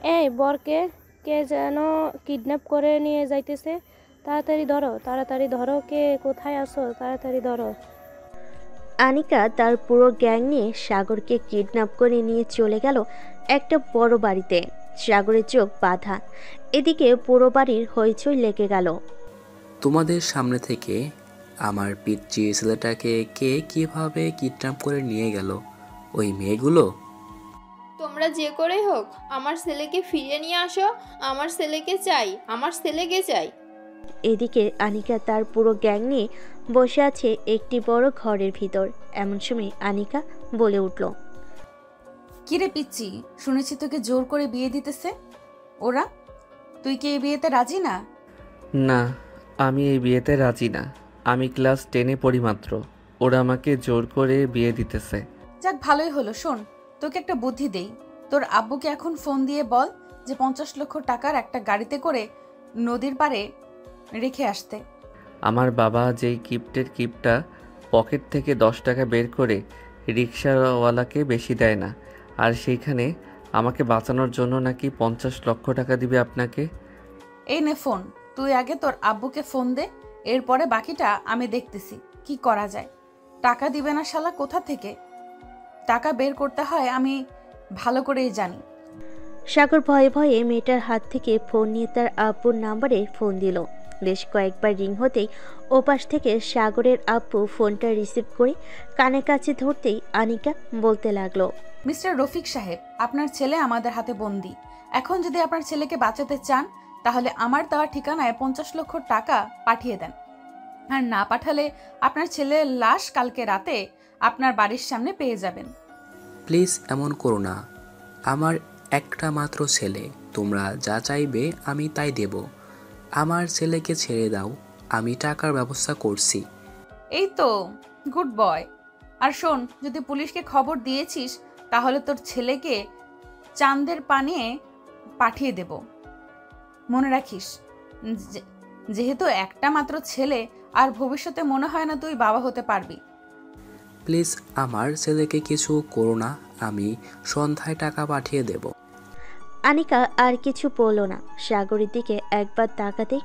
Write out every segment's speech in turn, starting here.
এই বরকে কে যেন কিডন্যাপ করে নিয়ে যাইতেছে। তাড়াতাড়ি ধরো, কে কোথায় আছো, তাড়াতাড়ি ধরো। আনিকা তার পুরো গ্যাং নিয়ে সাগরকে কিডন্যাপ করে নিয়ে চলে গেল একটা বড় বাড়িতে। সাগরের চোখ বাঁধা। এদিকে পুরো বাড়ির হইচই লেগে গেল। তোমাদের সামনে থেকে আমার পিচ্চি ছেলেটাকে কে কিভাবে কিডন্যাপ করে নিয়ে গেল? ওই মেয়েগুলো? তোমরা যে করেই হোক আমার ছেলেকে ফিরিয়ে নিয়ে আসো। আমার ছেলেকে চাই, আমার ছেলেকে চাই। এদিকে আনিকা তার পুরো গ্যাং নিয়ে বসে আছে একটি বড় ঘরের ভিতর। এমন সময় আনিকা বলে উঠল, কিরে পিচ্চি, শুনেছি তোকে জোর করে বিয়ে দিতেছে ওরা। তুই কি এই বিয়েতে রাজি না? না, আমি এই বিয়েতে রাজি না। আমি ক্লাস 10-এ পড়ি মাত্র। ওরা আমাকে জোর করে বিয়ে দিতেছে। যাক, ভালোই হলো। শোন, তোকে একটা বুদ্ধি দেই। তোর আব্বুকে এখন ফোন দিয়ে বল যে 50 লক্ষ টাকার একটা গাড়িতে করে নদীর পাড়ে রেখে আসতে। আমার বাবা যেই কিপটা পকেট থেকে 10 টাকা বের করে রিকশাওয়ালাকে বেশি দেয় না, আর সেইখানে আমাকে বাঁচানোর জন্য নাকি 50 লক্ষ টাকা দিবে আপনাকে। এই নে ফোন, তুই আগে তোর আব্বুকে ফোন দে, এরপরে বাকিটা আমি দেখতেছি কি করা যায়। টাকা দিবে না শালা, কোথা থেকে টাকা বের করতে হয় আমি ভালো করেই জানি। সাগর ভয়ে ভয়ে মেয়েটার হাত থেকে ফোন নিয়ে তার আব্বুর নাম্বারে ফোন দিল। বেশ কয়েকবার রিং হতেই ওপাশ থেকে সাগরের আব্বু ফোনটা রিসিভ করে কানের কাছে ধরতেই আনিকা বলতে লাগলো, মিস্টার রফিক সাহেব, আপনার ছেলে আমাদের হাতে বন্দি। এখন যদি আপনার ছেলেকে বাঁচাতে চান তাহলে আমার দেওয়া ঠিকানায় 50 লক্ষ টাকা পাঠিয়ে দেন, আর না পাঠালে আপনার ছেলের লাশ কালকে রাতে আপনার বাড়ির সামনে পেয়ে যাবেন। প্লিজ এমন করো না। আমার একটা মাত্র ছেলে, তোমরা যা চাইবে আমি তাই দেব। আমার ছেলেকে ছেড়ে দাও, আমি টাকার ব্যবস্থা করছি। এই তো, গুড বয়। আর শোন, যদি পুলিশকে খবর দিয়েছিস তাহলে তোর ছেলেকে চাঁদের পানে পাঠিয়ে দেব। মনে রাখিস, যেহেতু একটা মাত্র ছেলে, আর ভবিষ্যতে মনে হয় না তুই বাবা হতে পারবি। প্লিজ আমার ছেলেকে কিছু করো না, আমি সন্ধ্যায় টাকা পাঠিয়ে দেব। আনিকা আর কিছু বলল না। সাগরের দিকে একবার তাকাতেই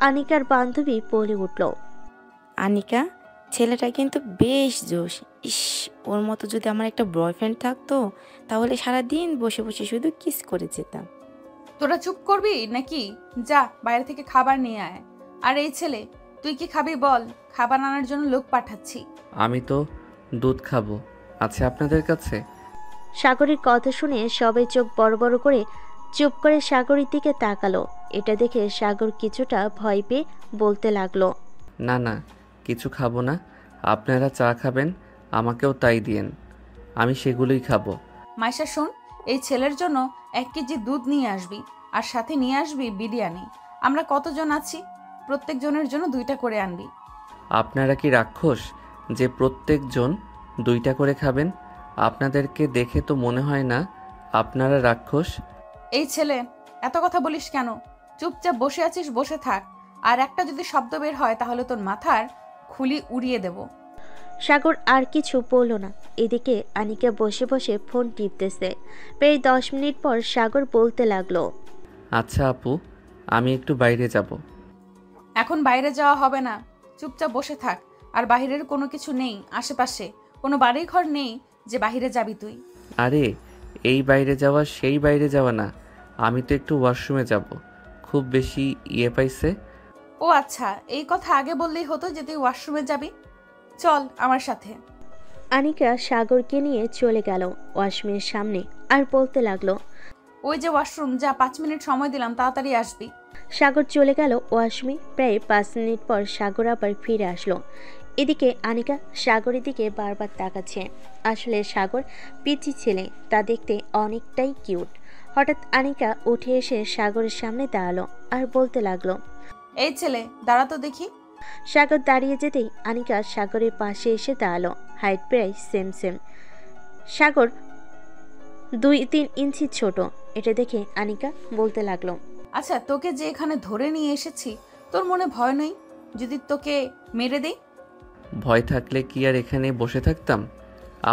আনিকার বান্ধবী বলে উঠল, আনিকা, ছেলেটা কিন্তু বেশ জোশ। ইস, ওর মতো যদি আমার একটা বয়ফ্রেন্ড থাকতো তাহলে সারাদিন বসে বসে শুধু কিস করে যেতাম। তোরা চুপ করবি নাকি? যা, বাইরে থেকে খাবার নিয়ে আয়। আর এই ছেলে, তুই কি খাবি বল, খাবার আনার জন্য লোক পাঠাচ্ছি। আমি তো দুধ খাবো, আছে আপনাদের কাছে? সাগরের কথা শুনে সবাই চোখ বড় বড় করে চুপ করে সাগরের দিকে তাকালো। এটা দেখে সাগর কিছুটা ভয় পেয়ে বলতে লাগলো, না না, কিছু খাবো না। আপনারা চা খাবেন, আমাকেও তাই দিয়েন, আমি সেগুলোই খাবো। মাইশা শোন, এই ছেলের জন্য 1 কেজি দুধ নিয়ে আসবি, আর সাথে নিয়ে আসবি বিরিয়ানি। আমরা কতজন আছি, প্রত্যেক জনের জন্য 2টা করে আনবি। আপনারা কি রাক্ষস যে প্রত্যেকজন 2টা করে খাবেন? আপনাদেরকে দেখে তো মনে হয় না আপনারা রাক্ষস। এই ছেলে, এত কথা বলিস কেন? চুপচাপ বসে আছিস, বসে থাক। আর একটা যদি শব্দ বের হয় তাহলে তোর মাথার খুলি উড়িয়ে দেব। সাগর আর কিছু বলল না। এদিকে আনিকা বসে বসে ফোন টিপতেছে। প্রায় 10 মিনিট পর সাগর বলতে লাগলো, আচ্ছা আপু, আমি একটু বাইরে যাব। এখন বাইরে যাওয়া হবে না, চুপচাপ বসে থাক। আর বাহিরের কোনো কিছু নেই আশেপাশে, কোনো বাড়ি ঘর নেই যে বাহিরে যাবি তুই। আরে, এই বাইরে যাওয়া সেই বাইরে যাওয়া না, আমি তো একটু ওয়াশরুমে যাব, খুব বেশি ইয়ে পাইছে। ও আচ্ছা, এই কথা আগে বললেই হতো যে তুই ওয়াশরুমে যাবি। চল আমার সাথে। আনিকা সাগরকে নিয়ে চলে গেল ওয়াশরুমের সামনে আর বলতে লাগলো, ওই যে ওয়াশরুম, যা, 5 মিনিট সময় দিলাম, তাড়াতাড়ি আসবি। সাগর চলে গেল ওয়াশরুমে। প্রায় 5 মিনিট পর সাগর আবার ফিরে আসলো। এদিকে আনিকা সাগরের দিকে বারবার তাকাচ্ছে। আসলে সাগর পিচ্চি ছেলে, তা দেখতে অনেকটাই কিউট। হঠাৎ আনিকা উঠে এসে সাগরের সামনে দাঁড়ালো আর বলতে লাগলো, এই ছেলে, দাঁড়া তো দেখি। সাগর দাঁড়িয়ে যেতেই আনিকা সাগরের পাশে এসে দাঁড়ালো। হাইট প্রায় সেম সেম। সাগর 2-3 ইঞ্চি ছোট। এটা দেখে আনিকা বলতে লাগলো, আচ্ছা, তোকে যে এখানে ধরে নিয়ে এসেছি, তোর মনে ভয় নেই যদি তোকে মেরে দেই? ভয় থাকলে কি আর এখানে বসে থাকতাম?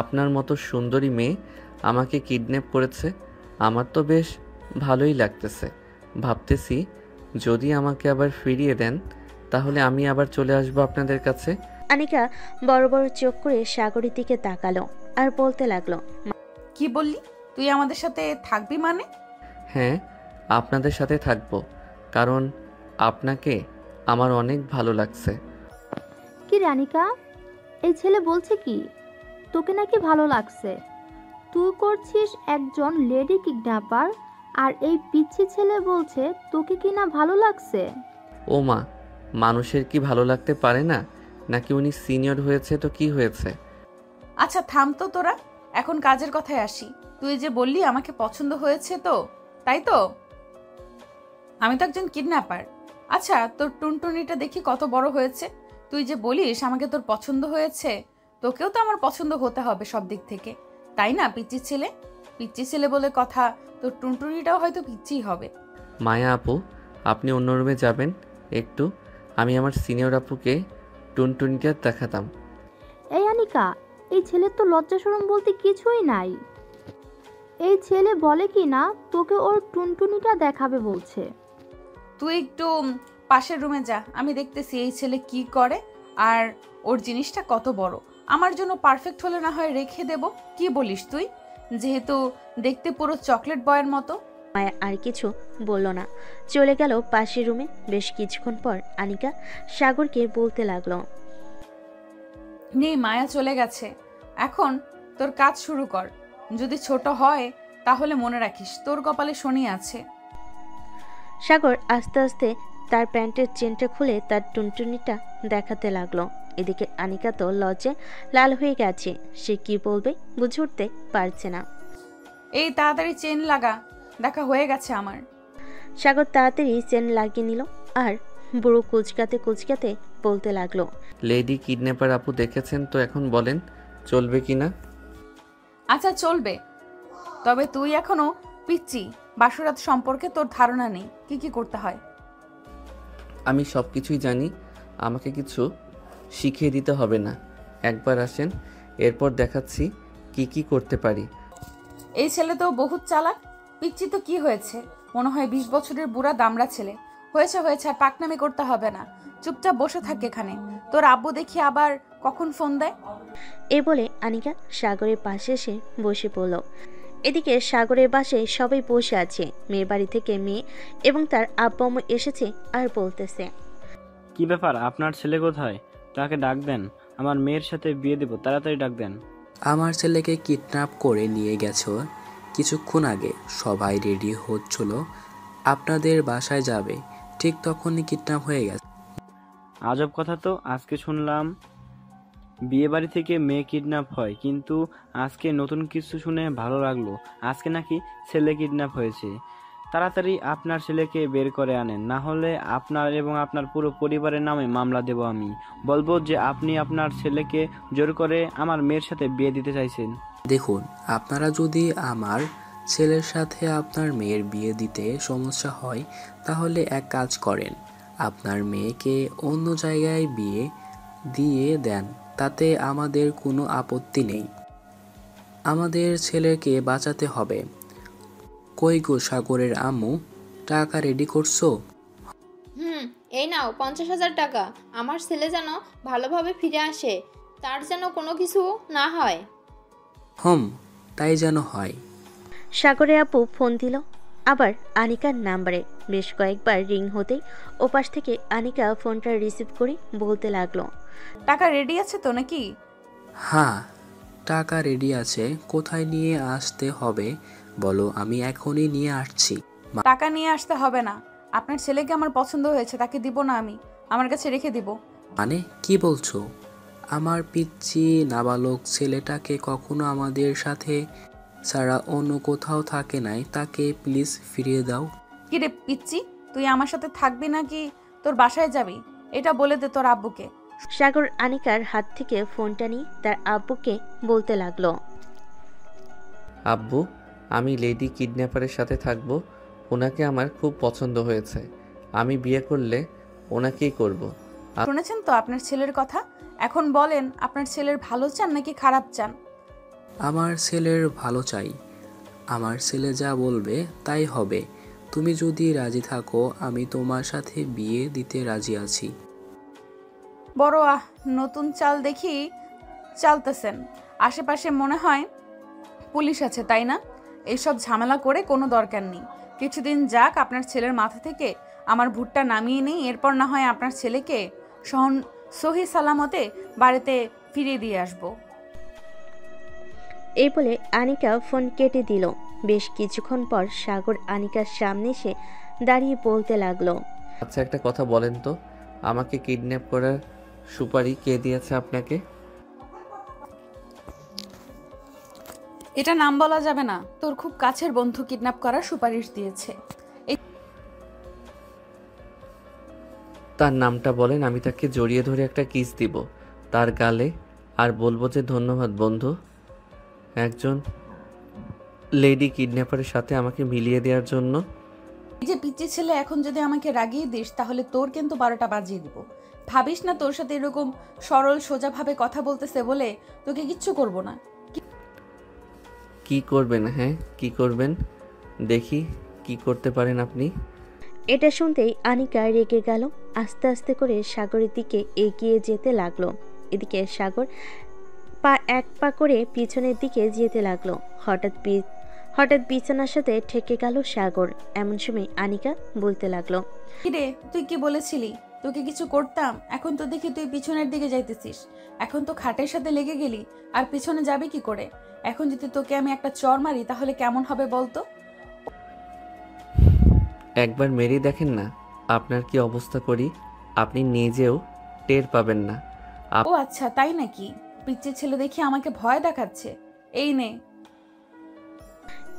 আপনার মতো সুন্দরী মেয়ে আমাকে কিডন্যাপ করেছে, আমার তো বেশ ভালোই লাগতেছে। ভাবতেছি যদি আমাকে আবার ফিরিয়ে দেন তাহলে আমি আবার চলে আসবো আপনাদের কাছে। আনিকা বড় বড় চোখ করে সাগরের দিকে তাকালো আর বলতে লাগলো, কি বললি? তুই আমাদের সাথে থাকবি মানে? হ্যাঁ, আপনাদের সাথে থাকবো, কারণ আপনাকে আমার অনেক ভালো লাগছে। কি রে আনিকা, এই ছেলে বলছে কি তোকে নাকি ভালো লাগছে? তুই করছিস একজন লেডি কিডন্যাপার, আর এই পিচ্ছি ছেলে বলছে তোকে কি না ভালো লাগছে? ও মা, মানুষের কি ভালো লাগতে পারে না? নাকি উনি সিনিয়র হয়েছে তো কি হয়েছে? আচ্ছা থাম তো তোরা, এখন কাজের কথায় আসি। তুই যে বললি আমাকে পছন্দ হয়েছে, তো তাই তো? আমি তো একজন কিডন্যাপার। আচ্ছা, তোর টুনটুনিটা দেখি কত বড় হয়েছে। তুই যে বলিস আমাকে তোর পছন্দ হয়েছে, তোকেও তো আমার পছন্দ হতে হবে সব দিক থেকে, তাই না? পিচ্চি ছেলে, পিচ্চি ছেলে বলে কথা, তোর টুনটুনিটাও হয়তো পিচ্চিই হবে। মায়া আপু, আপনি অন্য রুমে যাবেন একটু, আমি আমার সিনিয়র আপুকে টুনটুনিটা দেখাতাম। এই আনিকা, এই ছেলের তো লজ্জা শরম বলতে কিছুই নাই। এই ছেলে বলে কি না তোকে ওর টুনটুনিটা দেখাবে বলছে। তুই একটু পাশের রুমে যা, আমি দেখতেছি এই ছেলে কি করে আর ওর জিনিসটা কত বড়। আমার জন্য পারফেক্ট হলে না হয় রেখে দেব, কি বলিস তুই? যেহেতু দেখতে পুরো চকলেট বয়ের মতো। মায়া আর কিছু বলল না, চলে গেল পাশের রুমে। বেশ কিছুক্ষণ পর আনিকা সাগরকে বলতে লাগলো, নেই, মায়া চলে গেছে, এখন তোর কাজ শুরু কর। যদি ছোট হয় তাহলে মনে রাখিস তোর কপালে শনি আছে। সাগর আস্তে আস্তে তার প্যান্টের চেনটা খুলে তার টুনটুনিটা দেখাতে লাগলো। এদিকে আনিকা তো লজ্জায় লাল হয়ে গেছে, সে কি বলবে বুঝে উঠতে পারছে না। এই তাড়াতাড়ি চেন লাগা, দেখা হয়ে গেছে আমার। সাগর তাড়াতাড়ি চেন লাগিয়ে নিল আর বুড়ো কুচকাতে কুচকাতে বলতে লাগলো, লেডি কিডন্যাপার আপু দেখেছেন তো, এখন বলেন চলবে কি না? আচ্ছা চলবে, তবে তুই এখনো পিচ্চি, বাসরাত সম্পর্কে তোর ধারণা নেই কি কি করতে হয়। আমি সব কিছুই জানি, আমাকে কিছু শিখিয়ে দিতে হবে না। একবার আসেন, এরপর দেখাচ্ছি কি কি করতে পারি। এই ছেলে তো বহুত চালাক। পিচ্চি তো কি হয়েছে, মনে হয় 20 বছরের বুড়া দামড়া ছেলে। হয়েছে হয়েছে, আর পাকনামি করতে হবে না, চুপচাপ বসে থাকে এখানে। তোর আব্বু দেখি আবার কখন ফোন দেয়। এ বলে আনিকা সাগরের পাশে এসে বসে পড়ল। এদিকে সাগরের বাসায় সবাই বসে আছে। মেয়ের বাড়ি থেকে মেয়ে এবং তার আব্বু আম্মু এসেছে আর বলতেছে, কি ব্যাপার, আপনার ছেলে কোথায়? তাকে ডাক দেন, আমার মেয়ের সাথে বিয়ে দেব, তাড়াতাড়ি ডাক দেন। আমার ছেলেকে কিডন্যাপ করে নিয়ে গেছো কিছুক্ষণ আগে। সবাই রেডি হচ্ছিল আপনাদের বাসায় যাবে, ঠিক তখনই কিডন্যাপ হয়ে গেছে। আজব কথা তো, আজকে শুনলাম বিয়ে বাড়ি থেকে মেয়ে কিডন্যাপ হয়, কিন্তু আজকে নতুন কিছু শুনে ভালো লাগলো। আজকে নাকি ছেলে কিডন্যাপ হয়েছে। তাড়াতাড়ি আপনার ছেলেকে বের করে আনেন, না হলে আপনার এবং আপনার পুরো পরিবারের নামে মামলা দেব। আমি বলবো যে আপনি আপনার ছেলেকে জোর করে আমার মেয়ের সাথে বিয়ে দিতে চাইছেন। দেখুন, আপনারা যদি আমার ছেলের সাথে আপনার মেয়ের বিয়ে দিতে সমস্যা হয় তাহলে এক কাজ করেন, আপনার মেয়েকে অন্য জায়গায় বিয়ে দিয়ে দেন, তাতে আমাদের কোনো আপত্তি নেই। আমাদের ছেলেকে বাঁচাতে হবে। কই গো সাগরের আম্মু, টাকা রেডি করছো? এই নাও 50,000 টাকা। আমার ছেলে যেন ভালোভাবে ফিরে আসে, তার যেন কোনো কিছু না হয়। তাই যেন হয়। সাগরের আপু ফোন দিল আবার আনিকার নাম্বারে। বেশ কয়েকবার রিং হতেই ওপাশ থেকে আনিকা ফোনটা রিসিভ করে বলতে লাগলো, টাকা রেডি আছে তো নাকি? হ্যাঁ, টাকা রেডি আছে। কোথায় নিয়ে আসতে হবে বলো, আমি এখনই নিয়ে আসছি। টাকা নিয়ে আসতে হবে না, আপনার ছেলেকে আমার পছন্দ হয়েছে, তাকে দিব না, আমি আমার কাছে রেখে দিব। মানে কি বলছো? আমার পিচ্চি নাবালক ছেলেটাকে কখনো আমাদের সাথে ছাড়া অন্য কোথাও থাকে নাই, তাকে প্লিজ ফিরিয়ে দাও। কিরে পিচ্চি, তুই আমার সাথে থাকবি নাকি তোর বাসায় যাবি, এটা বলে দে তোর আব্বুকে। সাগর আনিকার হাত থেকে ফোনটা নিয়ে তার আব্বুকে বলতে লাগলো, আব্বু, আমি লেডি কিডন্যাপারের সাথে থাকবো। ওনাকে আমার খুব পছন্দ হয়েছে। আমি বিয়ে করলে ওনাকেই করব। শুনেছেন তো আপনার ছেলের কথা, এখন বলেন আপনার ছেলের ভালো চান নাকি খারাপ চান? আমার ছেলের ভালো চাই। আমার ছেলে যা বলবে তাই হবে। তুমি যদি রাজি থাকো আমি তোমার সাথে বিয়ে দিতে রাজি আছি। বড় নতুন চাল দেখি চালতেছেন। আশেপাশে মনে হয় পুলিশ আছে, তাই না? এইসব ঝামেলা করে কোনো দরকার নেই। কিছুদিন যাক, আপনার ছেলের মাথা থেকে আমার ভুট্টা নামিয়ে নেই, এরপর না হয় আপনার ছেলেকে সহি সালামতে বাড়িতে ফিরিয়ে দিয়ে আসবো। এই বলে আনিকা ফোন কেটে দিল। বেশ কিছুক্ষণ পর সাগর আনিকার সামনে এসে দাঁড়িয়ে বলতে লাগলো, আচ্ছা একটা কথা বলেন তো, আমাকে কিডন্যাপ করার সুপারি কে দিয়েছে আপনাকে? এটা নাম বলা যাবে না। তোর খুব কাছের বন্ধু কিডন্যাপ করার সুপারিশ দিয়েছে। তার নামটা বলেন, আমি তাকে জড়িয়ে ধরে একটা কিস দিব তার গালে, আর বলবো যে ধন্যবাদ বন্ধু, একজন লেডি কিডন্যাপারের সাথে আমাকে মিলিয়ে দেওয়ার জন্য। এই যে পিচ্চি ছেলে, এখন যদি আমাকে রাগিয়ে দিস তাহলে তোর কিন্তু 12টা বাজিয়ে দিব। ভাবিস না তোর সাথে এরকম সরল সোজাভাবে কথা বলতেছে বলে তোকে কিচ্ছু করব না। কি করবেন? হ্যাঁ কি করবেন? দেখি কি করতে পারেন আপনি। এটা শুনতেই আনিকা রেগে গেল। আস্তে আস্তে করে সাগরের দিকে এগিয়ে যেতে লাগলো। এদিকে সাগর এক পা করে পিছনের দিকে যেতে লাগলো। হঠাৎ বিছানার সাথে ঠেকে গেল সাগর। এমন সময় আনিকা বলতে লাগলো, কিরে তুই কি বলেছিলি তোকে কিছু করতাম? এখন তো দেখি তুই পিছনের দিকে যাইতেছিস। এখন তো খাটের সাথে লেগে গেলি, আর পিছনে যাবি কি করে? এখন যদি তোকে আমি একটা চর মারি তাহলে কেমন হবে বলতো? একবার মেরেই দেখেন না আপনার কি অবস্থা করি, আপনি নিজেও টের পাবেন না। ও আচ্ছা তাই নাকি? পিচ্চি ছেলে দেখি আমাকে ভয় দেখাচ্ছে। এই নে।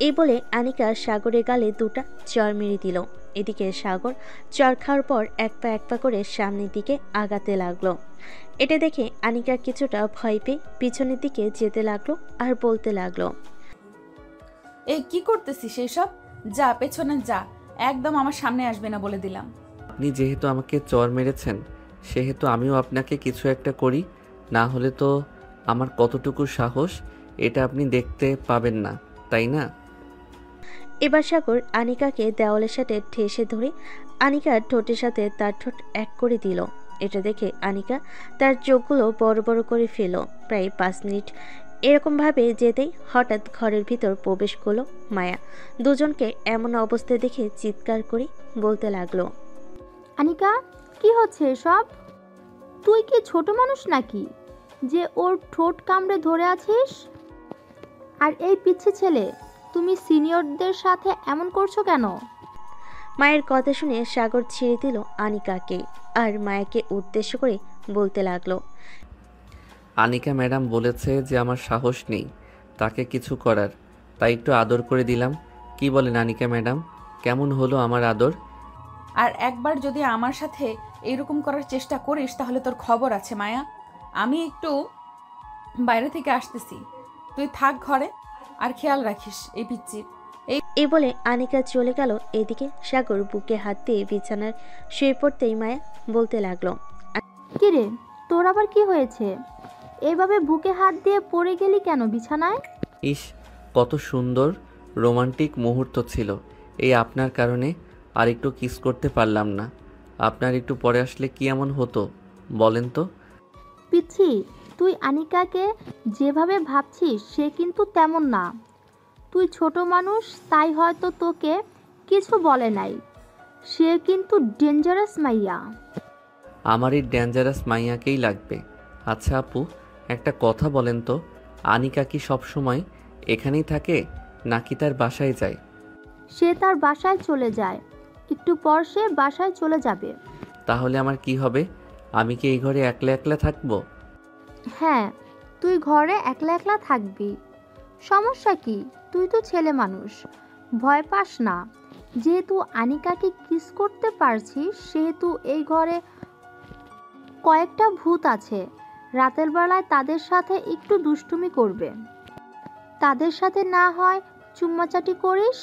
এই বলে আনিকা সাগরের গালে দুটা চর মেরে দিল। এদিকে সাগর চর খাওয়ার পর এক পা করে সামনের দিকে আগাতে লাগলো। এটা দেখে আনিকা কিছুটা ভয় পেয়ে পিছনের দিকে যেতে লাগলো আর বলতে লাগলো, এই কি করতেছিস এসব? যা পেছনে যা, একদম আমার সামনে আসবে না বলে দিলাম। আপনি যেহেতু আমাকে চর মেরেছেন সেহেতু আমিও আপনাকে কিছু একটা করি, না হলে তো আমার কতটুকু সাহস এটা আপনি দেখতে পাবেন না, তাই না? এবার সাগর আনিকাকে দেওয়ালের সাথে ঠেসে ধরে আনিকার ঠোঁটের সাথে তার ঠোঁট এক করে দিল। এটা দেখে আনিকা তার চোখগুলো বড় বড় করে ফেল। প্রায় 5 মিনিট এরকমভাবে যেতেই হঠাৎ ঘরের ভিতর প্রবেশ করলো মায়া। দুজনকে এমন অবস্থায় দেখে চিৎকার করে বলতে লাগলো, আনিকা, কি হচ্ছে এসব? তুই কি ছোট মানুষ নাকি যে ওর ঠোঁট কামড়ে ধরে আছিস? আর এই পিচ্ছি ছেলে, তুমি সিনিয়রদের সাথে এমন করছো কেন? মায়ের কথা শুনে সাগর ছেড়ে দিল আনিকাকে আর মায়াকে উদ্দেশ্য করে বলতে লাগলো, আনিকা ম্যাডাম বলেছে যে আমার সাহস নেই তাকে কিছু করার, তাই একটু আদর করে দিলাম। কি বলেন আনিকা ম্যাডাম, কেমন হলো আমার আদর? আর একবার যদি আমার সাথে এইরকম করার চেষ্টা করিস তাহলে তোর খবর আছে মায়া। আমি একটু বাইরে থেকে আসতেছি, তুই থাক ঘরে আর খেয়াল রাখিস এই পিচ্চির। এই বলে আনিকা চলে গেল। এদিকে সাগর বুকে হাত দিয়ে বিছানার শুয়ে পড়তেই মায়া বলতে লাগলো, কিরে, তোর আবার কি হয়েছে? এভাবে বুকে হাত দিয়ে পড়ে গেলি কেন বিছানায়? ইস, কত সুন্দর রোমান্টিক মুহূর্ত ছিল, এই আপনার কারণে আর একটু কিস করতে পারলাম না। আপনার একটু পরে আসলে কি এমন হতো বলেন তো? পিচ্ছি, তুই আনিকাকে যেভাবে ভাবছিস সে কিন্তু তেমন না। তুই ছোট মানুষ, তাই হয়তো তোকে কিছু বলে নাই। সে কিন্তু ডেঞ্জারাস মাইয়া। আমার এই ডেঞ্জারাস মাইয়াকেই লাগবে। আচ্ছা আপু, একটা কথা বলেন তো, আনিকা কি সবসময় এখানেই থাকে নাকি তার বাসায় যায়? সে তার বাসায় চলে যায়, একটু পর সে বাসায় চলে যাবে। তাহলে আমার কি হবে? আমি কি এই ঘরে একলা একলা থাকবো? হ্যাঁ, তুই ঘরে একলা একলা থাকবি। সমস্যা কি? তুই তো ছেলে মানুষ, ভয় পাস না। যেহেতু আনিকাকে কিস করতে পারছিস সেহেতু এই ঘরে কয়েকটা ভূত আছে। রাতের বেলায় তাদের সাথে একটু দুষ্টুমি করবে। তাদের সাথে না হয় চুম্মাচাটি করিস,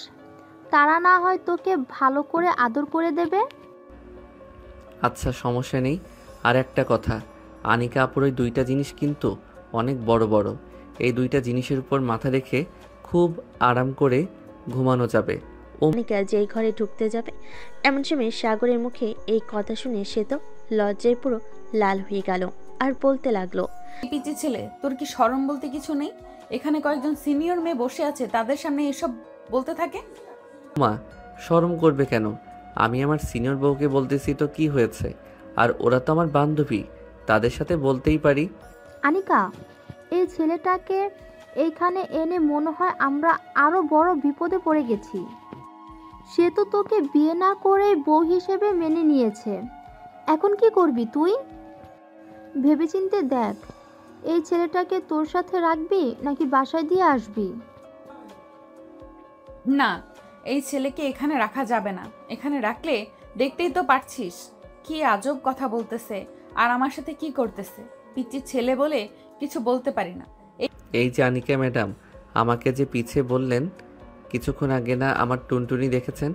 তারা না হয় তোকে ভালো করে আদর করে দেবে। আচ্ছা সমস্যা নেই। আর একটা কথা, আনিকা আপুর ওই 2টা জিনিস কিন্তু অনেক বড় বড়। এই 2টা জিনিসের উপর মাথা রেখে খুব আরাম করে ঘুমানো যাবে। আনিকা যেই ঘরে ঢুকতে যাবে এমন সময় সাগরের মুখে এই কথা শুনে সে তো লজ্জায় পুরো লাল হয়ে গেল আর বলতে লাগলো, পিচি ছেলে, তোর কি শরম বলতে কিছু নেই? এখানে কয়েকজন সিনিয়র মেয়ে বসে আছে, তাদের সামনে এসব বলতে থাকে। মা, শরম করবে কেন? আমি আমার সিনিয়র বউকে বলতেছি তো কি হয়েছে? আর ওরা তো আমার বান্ধবী, তাদের সাথে বলতেই পারি। আনিকা, এই ছেলেটাকে এইখানে এনে মনে হয় আমরা আরো বড় বিপদে পড়ে গেছি। সে তো তোকে বিয়ে না করেই বউ হিসেবে মেনে নিয়েছে। এখন কি করবি তুই? ভেবেচিন্তে দেখ, এই ছেলেটাকে তোর সাথে রাখবি নাকি বাসায় দিয়ে আসবি? না, এই ছেলেকে এখানে রাখা যাবে না। এখানে রাখলে দেখতেই তো পারছিস কি আজব কথা বলতেছে আর আমার সাথে কি করতেছে। পিচ্চির ছেলে বলে কিছু বলতে পারি না। এই যে আনিকা ম্যাডাম, আমাকে যে পিছে বললেন কিছুক্ষণ আগে না আমার টুনটুনি দেখেছেন,